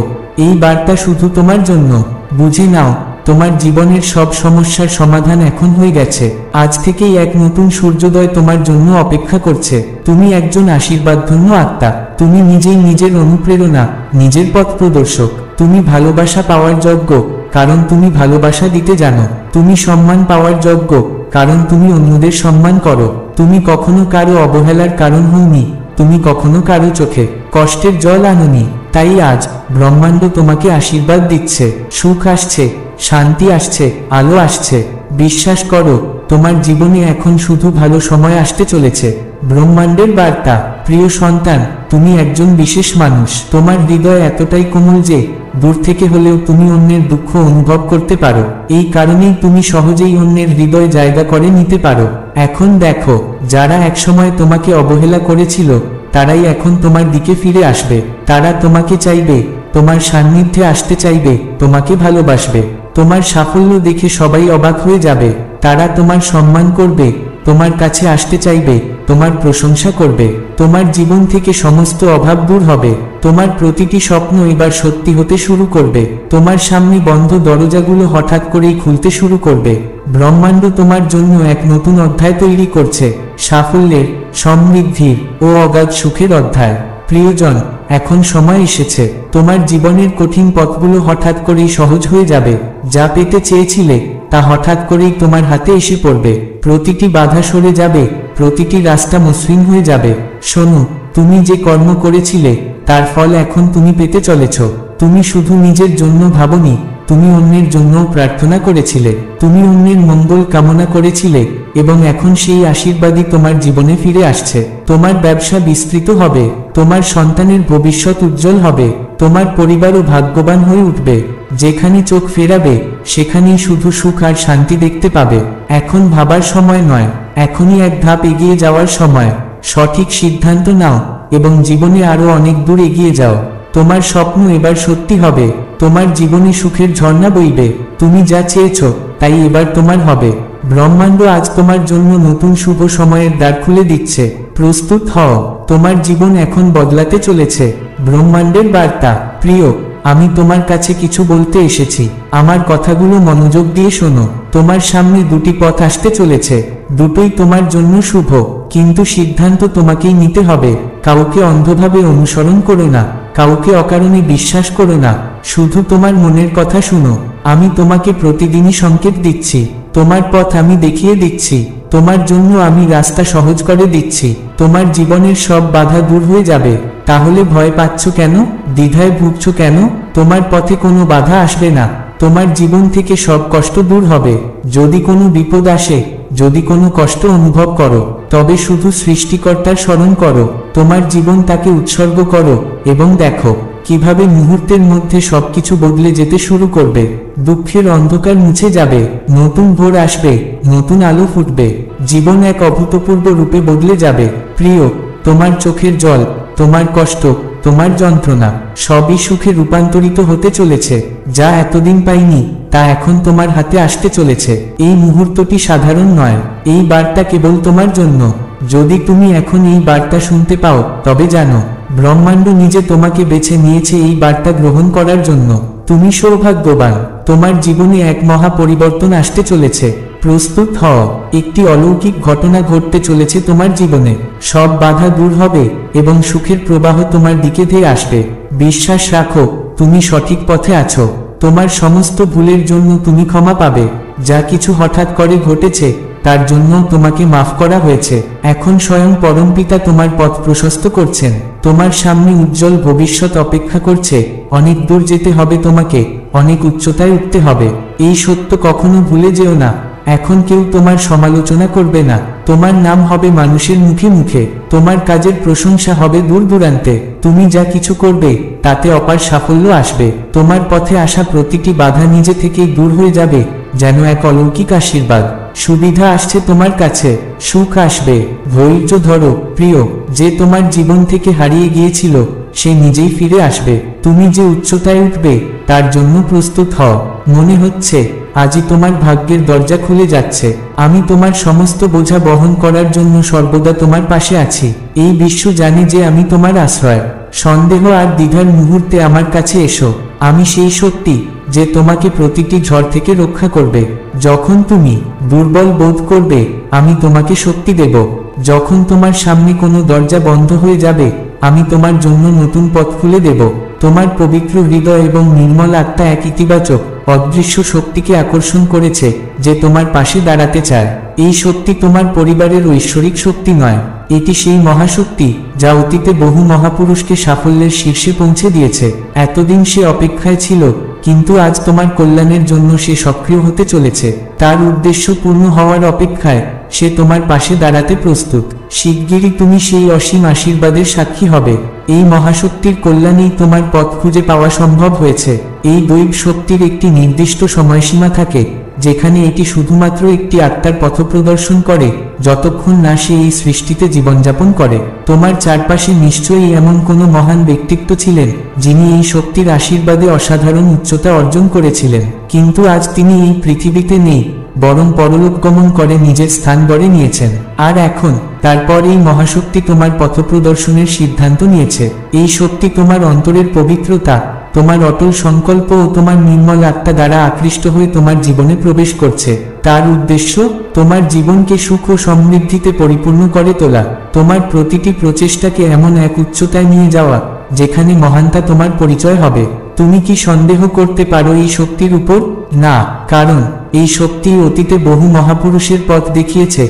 এই বার্তা শুধু তোমার জন্য। বুঝে নাও, তোমার জীবনের সব সমস্যার সমাধান এখন হয়ে গেছে। আজ থেকেই এক নতুন সূর্যোদয় তোমার জন্য অপেক্ষা করছে। তুমি একজন আশীর্বাদধন্য আত্মা। তুমি নিজেই নিজের অনুপ্রেরণা, নিজের পথ প্রদর্শক। তুমি ভালোবাসা পাওয়ার যোগ্য, কারণ তুমি ভালোবাসা দিতে জানো। তুমি সম্মান পাওয়ার যোগ্য, কারণ তুমি অন্যদের সম্মান করো। তুমি কখনো কারো অবহেলার কারণ হওনি, তুমি কখনো কারো চোখে কষ্টের জল আনোনি। তাই আজ ব্রহ্মাণ্ড তোমাকে আশীর্বাদ দিচ্ছে। সুখ আসছে, শান্তি আসছে, আলো আসছে। বিশ্বাস করো, তোমার জীবনে এখন শুধু ভালো সময় আসতে চলেছে। ব্রহ্মাণ্ডের বার্তা, প্রিয় সন্তান, তুমি একজন বিশেষ মানুষ। তোমার হৃদয় এতটাই কোমল যে দূর থেকে হলেও তুমি অন্যের দুঃখ অনুভব করতে পারো। এই কারণেই তুমি সহজেই অন্যের হৃদয় জায়গা করে নিতে পারো। এখন দেখো, যারা একসময় তোমাকে অবহেলা করেছিল তারাই এখন তোমার দিকে ফিরে আসবে। তারা তোমাকে চাইবে, তোমার সান্নিধ্যে আসতে চাইবে, তোমাকে ভালোবাসবে। তোমার সাফল্য দেখে সবাই অবাক হয়ে যাবে। তারা তোমার সম্মান করবে, তোমার কাছে আসতে চাইবে, তোমার প্রশংসা করবে। তোমার জীবন থেকে সমস্ত অভাব দূর হবে। তোমার প্রতিটি স্বপ্ন এবার সত্যি হতে শুরু করবে। তোমার সামনে বন্ধ দরজাগুলো হঠাৎ করেই খুলতে শুরু করবে। ব্রহ্মাণ্ড তোমার জন্য এক নতুন অধ্যায় তৈরি করছে, সাফল্যের, সমৃদ্ধির ও অগাধ সুখের অধ্যায়। প্রিয়জন, এখন সময় এসেছে। তোমার জীবনের কঠিন পথগুলো হঠাৎ করেই সহজ হয়ে যাবে। যা পেতে চেয়েছিলে তা হঠাৎ করেই তোমার হাতে এসে পড়বে। প্রতিটি বাধা সরে যাবে, প্রতিটি রাস্তা মসৃণ হয়ে যাবে। শোনো, তুমি যে কর্ম করেছিলে তার ফল এখন তুমি পেতে চলেছ। তুমি শুধু নিজের জন্য ভাবনি, তুমি অন্যের জন্যও প্রার্থনা করেছিলে। তুমি অন্যের মঙ্গল কামনা করেছিলে এবং এখন সেই আশীর্বাদই তোমার জীবনে ফিরে আসছে। তোমার ব্যবসা বিস্তৃত হবে, তোমার সন্তানের ভবিষ্যৎ উজ্জ্বল হবে, তোমার পরিবারও ভাগ্যবান হয়ে উঠবে। যেখানে চোখ ফেরাবে সেখানেই শুধু সুখ আর শান্তি দেখতে পাবে। এখন ভাবার সময় নয়, এখনই এক ধাপ এগিয়ে যাওয়ার সময়। সঠিক সিদ্ধান্ত নাও এবং জীবনে আরো অনেক দূর এগিয়ে যাও। তোমার স্বপ্ন এবার সত্যি হবে, তোমার জীবনে সুখের ঝর্ণা বইবে। তুমি যা চেয়েছ তাই এবার তোমার হবে। ব্রহ্মাণ্ড আজ তোমার জন্য নতুন শুভ সময়ের দ্বার খুলে দিচ্ছে। প্রস্তুত হও, তোমার জীবন এখন বদলাতে চলেছে। ব্রহ্মাণ্ডের বার্তা, প্রিয়, আমি তোমার কাছে কিছু বলতে এসেছি। আমার কথাগুলো মনোযোগ দিয়ে শোনো। তোমার সামনে দুটি পথ আসতে চলেছে, দুটোই তোমার জন্য শুভ, কিন্তু সিদ্ধান্ত তোমাকেই নিতে হবে। কাউকে অন্ধভাবে অনুসরণ করো না, কাউকে অকারণে বিশ্বাস করো না। শুধু তোমার মনের কথা শুনো। আমি তোমাকে প্রতিদিনই সংকেত দিচ্ছি, তোমার পথ আমি দেখিয়ে দিচ্ছি, তোমার জন্য আমি রাস্তা সহজ করে দিচ্ছি। তোমার জীবনের সব বাধা দূর হয়ে যাবে। তাহলে ভয় পাচ্ছ কেন? দ্বিধায় ভুগছ কেন? তোমার পথে কোনো বাধা আসবে না। তোমার জীবন থেকে সব কষ্ট দূর হবে। যদি কোনো বিপদ আসে, যদি কোনো কষ্ট অনুভব করো, তবে শুধু সৃষ্টিকর্তার স্মরণ করো। তোমার জীবন তাকে উৎসর্গ করো এবং দেখো কিভাবে মুহূর্তের মধ্যে সবকিছু বদলে যেতে শুরু করবে। দুঃখের অন্ধকার মুছে যাবে, নতুন ভোর আসবে, নতুন আলো ফুটবে। জীবন এক অভূতপূর্ব রূপে বদলে যাবে। প্রিয়, তোমার চোখের জল, তোমার কষ্ট, তোমার যন্ত্রণা সবই সুখে রূপান্তরিত হতে চলেছে। যা এতদিন পাইনি তা এখন তোমার হাতে আসতে চলেছে। এই মুহূর্তটি সাধারণ নয়, এই বার্তা কেবল তোমার জন্য। যদি তুমি এখন এই বার্তা শুনতে পাও, তবে জানো ব্রহ্মাণ্ড নিজে তোমাকে বেছে নিয়েছে এই বার্তা গ্রহণ করার জন্য। তুমি সৌভাগ্যবান, তোমার জীবনে এক মহা পরিবর্তন আসতে চলেছে। প্রস্তুত হও, একটি অলৌকিক ঘটনা ঘটতে চলেছে তোমার জীবনে। সব বাধা দূর হবে এবং সুখের প্রবাহ তোমার দিকে ধেয়ে আসবে। বিশ্বাস রাখো, তুমি সঠিক পথে আছো। তোমার সমস্ত ভুলের জন্য তুমি ক্ষমা পাবে। যা কিছু হঠাৎ করে ঘটেছে তার জন্য তোমাকে মাফ করা হয়েছে। এখন স্বয়ং পরমপিতা তোমার পথ প্রশস্ত করছেন। তোমার সামনে উজ্জ্বল ভবিষ্যৎ অপেক্ষা করছে। অনেক দূর যেতে হবে তোমাকে, অনেক উচ্চতায় উঠতে হবে। এই সত্য কখনো ভুলে যেও না। এখন কেউ তোমার সমালোচনা করবে না। তোমার নাম হবে মানুষের মুখে মুখে। তোমার কাজের প্রশংসা হবে দূর দূরান্তে। তুমি যা কিছু করবে তাতে অপার সাফল্য আসবে। তোমার পথে আসা প্রতিটি বাধা নিজে থেকেই দূর হয়ে যাবে, যেন এক অলৌকিক আশীর্বাদ। সুবিধা আসছে তোমার কাছে, সুখ আসবে। ধৈর্য ধরো প্রিয়, যে তোমার জীবন থেকে হারিয়ে গিয়েছিল সে নিজেই ফিরে আসবে। তুমি যে উচ্চতায় উঠবে তার জন্য প্রস্তুত হও। মনে হচ্ছে আজই তোমার ভাগ্যের দরজা খুলে যাচ্ছে। আমি তোমার সমস্ত বোঝা বহন করার জন্য সর্বদা তোমার পাশে আছি। এই বিশ্ব জানে যে আমি তোমার আশ্রয়। সন্দেহ আর দ্বিধার মুহূর্তে আমার কাছে এসো। আমি সেই শক্তি যে তোমাকে প্রতিটি ঝড় থেকে রক্ষা করবে। যখন তুমি দুর্বল বোধ করবে, আমি তোমাকে শক্তি দেব। যখন তোমার সামনে কোনো দরজা বন্ধ হয়ে যাবে, আমি তোমার জন্য নতুন পথ খুলে দেব। তোমার পবিত্র হৃদয় এবং নির্মল আত্মা এক ইতিবাচক অদৃশ্য শক্তিকে আকর্ষণ করেছে, যে তোমার পাশে দাঁড়াতে চায়। এই শক্তি তোমার পরিবারের ঐশ্বরিক শক্তি নয়, এটি সেই মহাশক্তি যা অতীতে বহু মহাপুরুষকে সাফল্যের শীর্ষে পৌঁছে দিয়েছে। এতদিন সে অপেক্ষায় ছিল, কিন্তু আজ তোমার কল্যাণের জন্য সে সক্রিয় হতে চলেছে। তার উদ্দেশ্য পূর্ণ হওয়ার অপেক্ষায় সে তোমার পাশে দাঁড়াতে প্রস্তুত। শিগগিরই তুমি সেই অসীম আশীর্বাদের সাক্ষী হবে। এই মহাশক্তির কল্যাণেই তোমার পথ খুঁজে পাওয়া সম্ভব হয়েছে। এই দৈব শক্তির একটি নির্দিষ্ট সময়সীমা থাকে, যেখানে এটি শুধুমাত্র একটি আত্মার পথপ্রদর্শন করে, যতক্ষণ না সে এই সৃষ্টিতে জীবনযাপন করে। তোমার চারপাশে নিশ্চয়ই এমন কোনো মহান ব্যক্তিত্ব ছিলেন, যিনি এই শক্তির আশীর্বাদে অসাধারণ উচ্চতা অর্জন করেছিলেন, কিন্তু আজ তিনি এই পৃথিবীতে নেই, বরং পরলোক গমন করে নিজের স্থান গড়ে নিয়েছেন। আর এখন তারপর এই মহাশক্তি তোমার পথপ্রদর্শনের সিদ্ধান্ত নিয়েছে। এই শক্তি তোমার অন্তরের পবিত্রতা, তোমার অটল সংকল্প ও তোমার নির্মল আত্মা দ্বারা আকৃষ্ট হয়ে তোমার জীবনে প্রবেশ করছে। তার উদ্দেশ্য তোমার জীবনকে সুখ ও সমৃদ্ধিতে পরিপূর্ণ করে তোলা, তোমার প্রতিটি প্রচেষ্টাকে এমন এক উচ্চতায় নিয়ে যাওয়া যেখানে মহানতা তোমার পরিচয় হবে। তুমি কি সন্দেহ করতে পারো এই শক্তির উপর? না, কারণ এই শক্তি অতীতে বহু মহাপুরুষের পথ দেখিয়েছে,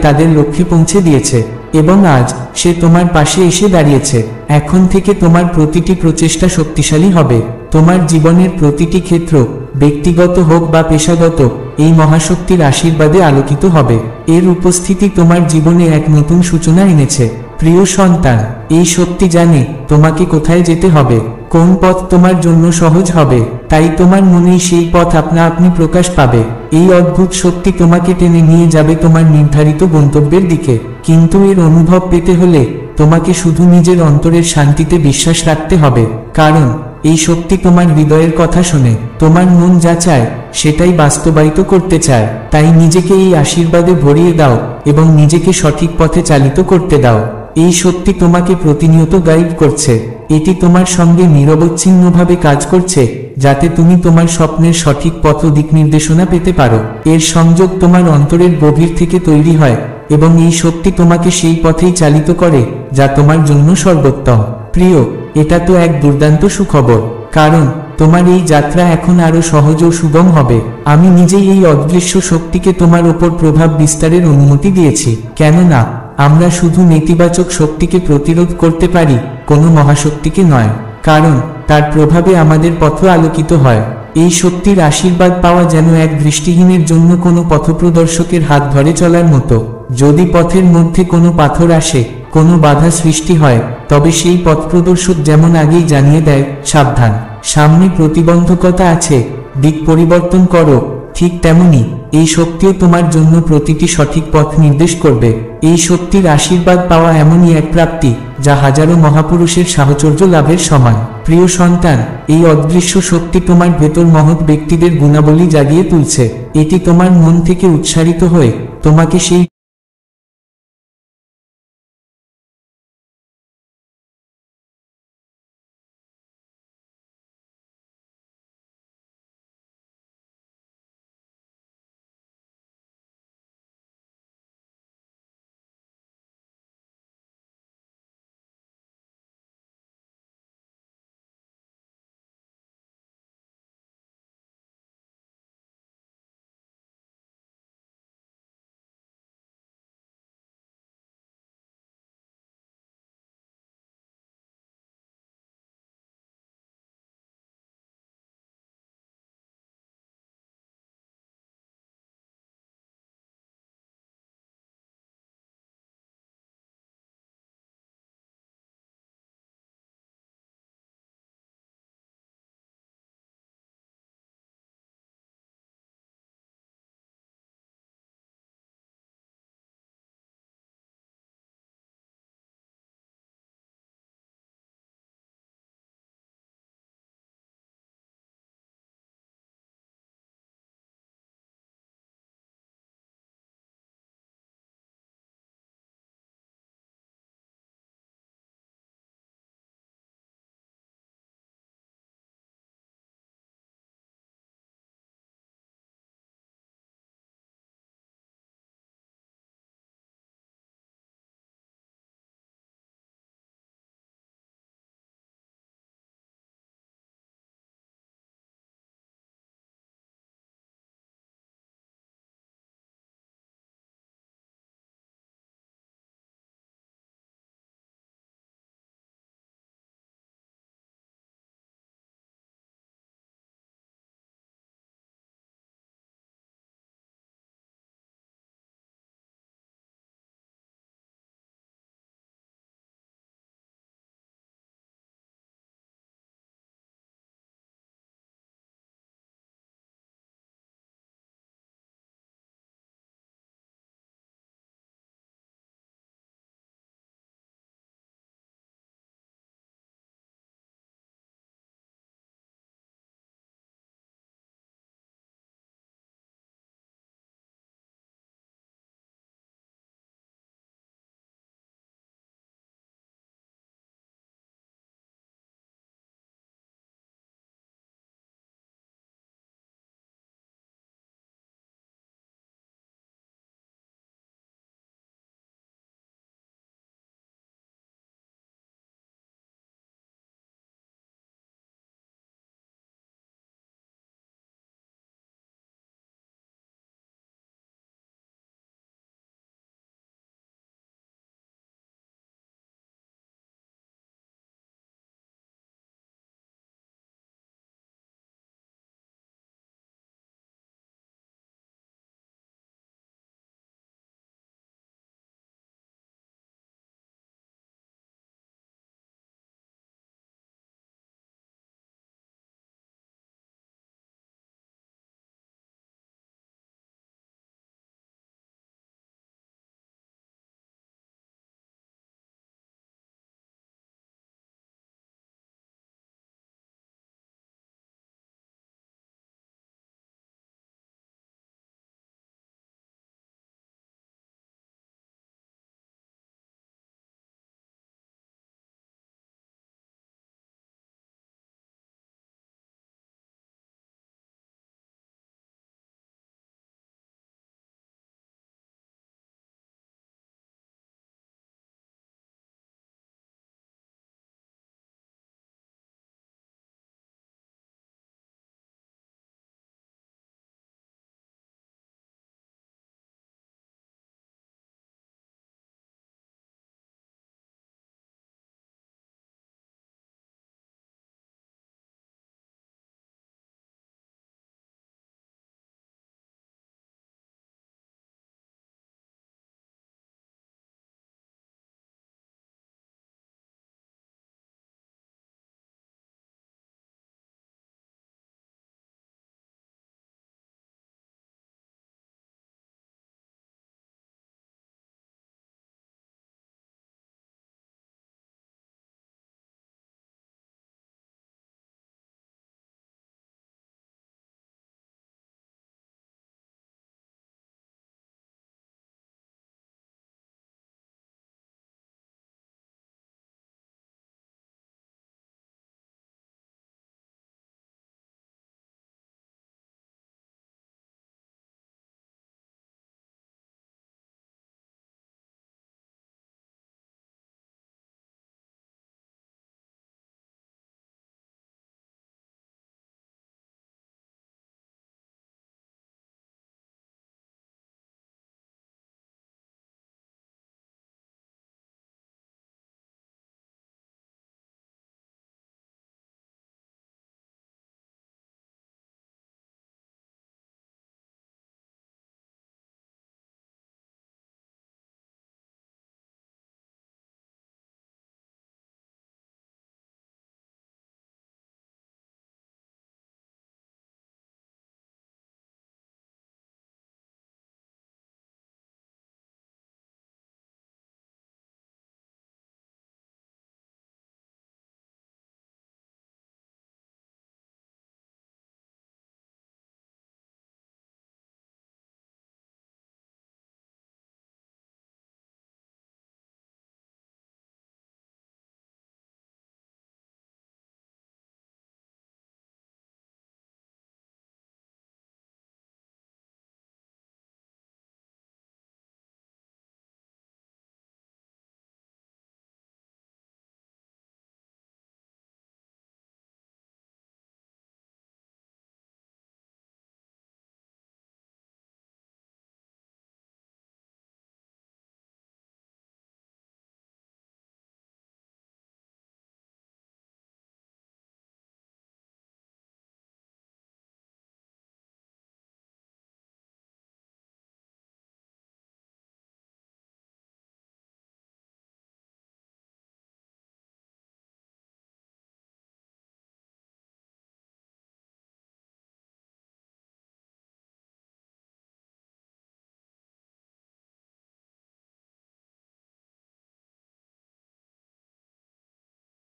তাদের লক্ষ্যে পৌঁছে দিয়েছে, এবং আজ সে তোমার পাশে এসে দাঁড়িয়েছে। এখন থেকে তোমার প্রতিটি প্রচেষ্টা শক্তিশালী হবে। তোমার জীবনের প্রতিটি ক্ষেত্র, ব্যক্তিগত হোক বা পেশাগত, এই মহাশক্তির আশীর্বাদে আলোকিত হবে। এর উপস্থিতি তোমার জীবনে এক নতুন সূচনা এনেছে। প্রিয় সন্তান, এই শক্তি জানে তোমাকে কোথায় যেতে হবে, কোন পথ তোমার জন্য সহজ হবে, তাই তোমার মনেই সেই পথ আপনা আপনি প্রকাশ পাবে। এই অদ্ভুত শক্তি তোমাকে টেনে নিয়ে যাবে তোমার নির্ধারিত গন্তব্যের দিকে, কিন্তু এর অনুভব পেতে হলে তোমাকে শুধু নিজের অন্তরের শান্তিতে বিশ্বাস রাখতে হবে, কারণ এই শক্তি তোমার হৃদয়ের কথা শোনে। তোমার মন যা চায় সেটাই বাস্তবায়িত করতে চায়। তাই নিজেকে এই আশীর্বাদে ভরিয়ে দাও এবং নিজেকে সঠিক পথে চালিত করতে দাও। এই শক্তি তোমাকে প্রতিনিয়ত গাইড করছে। এটি তোমার সঙ্গে নিরবচ্ছিন্নভাবে কাজ করছে, যাতে তুমি তোমার স্বপ্নের সঠিক পথ ও দিক নির্দেশনা পেতে পারো। এর সংযোগ তোমার অন্তরের গভীর থেকে তৈরি হয়, এবং এই শক্তি তোমাকে সেই পথেই চালিত করে যা তোমার জন্য সর্বোত্তম। প্রিয়, এটা তো এক দুর্দান্ত সুখবর, কারণ তোমার এই যাত্রা এখন আরো সহজ ও সুগম হবে। আমি নিজেই এই অদৃশ্য শক্তিকে তোমার ওপর প্রভাব বিস্তারের অনুমতি দিয়েছি, কেননা আমরা শুধু নেতিবাচক শক্তিকে প্রতিরোধ করতে পারি, কোনো মহাশক্তিকে নয়, কারণ তার প্রভাবে আমাদের পথ আলোকিত হয়। এই শক্তির আশীর্বাদ পাওয়া যেন এক দৃষ্টিহীনের জন্য কোনো পথপ্রদর্শকের হাত ধরে চলার মতো। যদি পথের মধ্যে কোনো পাথর আসে, কোনো বাধা সৃষ্টি হয়, তবে সেই পথপ্রদর্শক যেমন আগেই জানিয়ে দেয়, সাবধান, সামনে প্রতিবন্ধকতা আছে, দিক পরিবর্তন করো। ঠিক তেমনি এই শক্তিও তোমার জন্য প্রতিটি সঠিক পথ নির্দেশ করবে। এই শক্তির আশীর্বাদ পাওয়া এমনই এক প্রাপ্তি যা হাজারো মহাপুরুষের সাহচর্য লাভের সমান। প্রিয় সন্তান, এই অদৃশ্য শক্তি তোমার ভেতর মহৎ ব্যক্তিদের গুণাবলী জাগিয়ে তুলছে। এটি তোমার মন থেকে উৎসারিত হয়ে তোমাকে সেই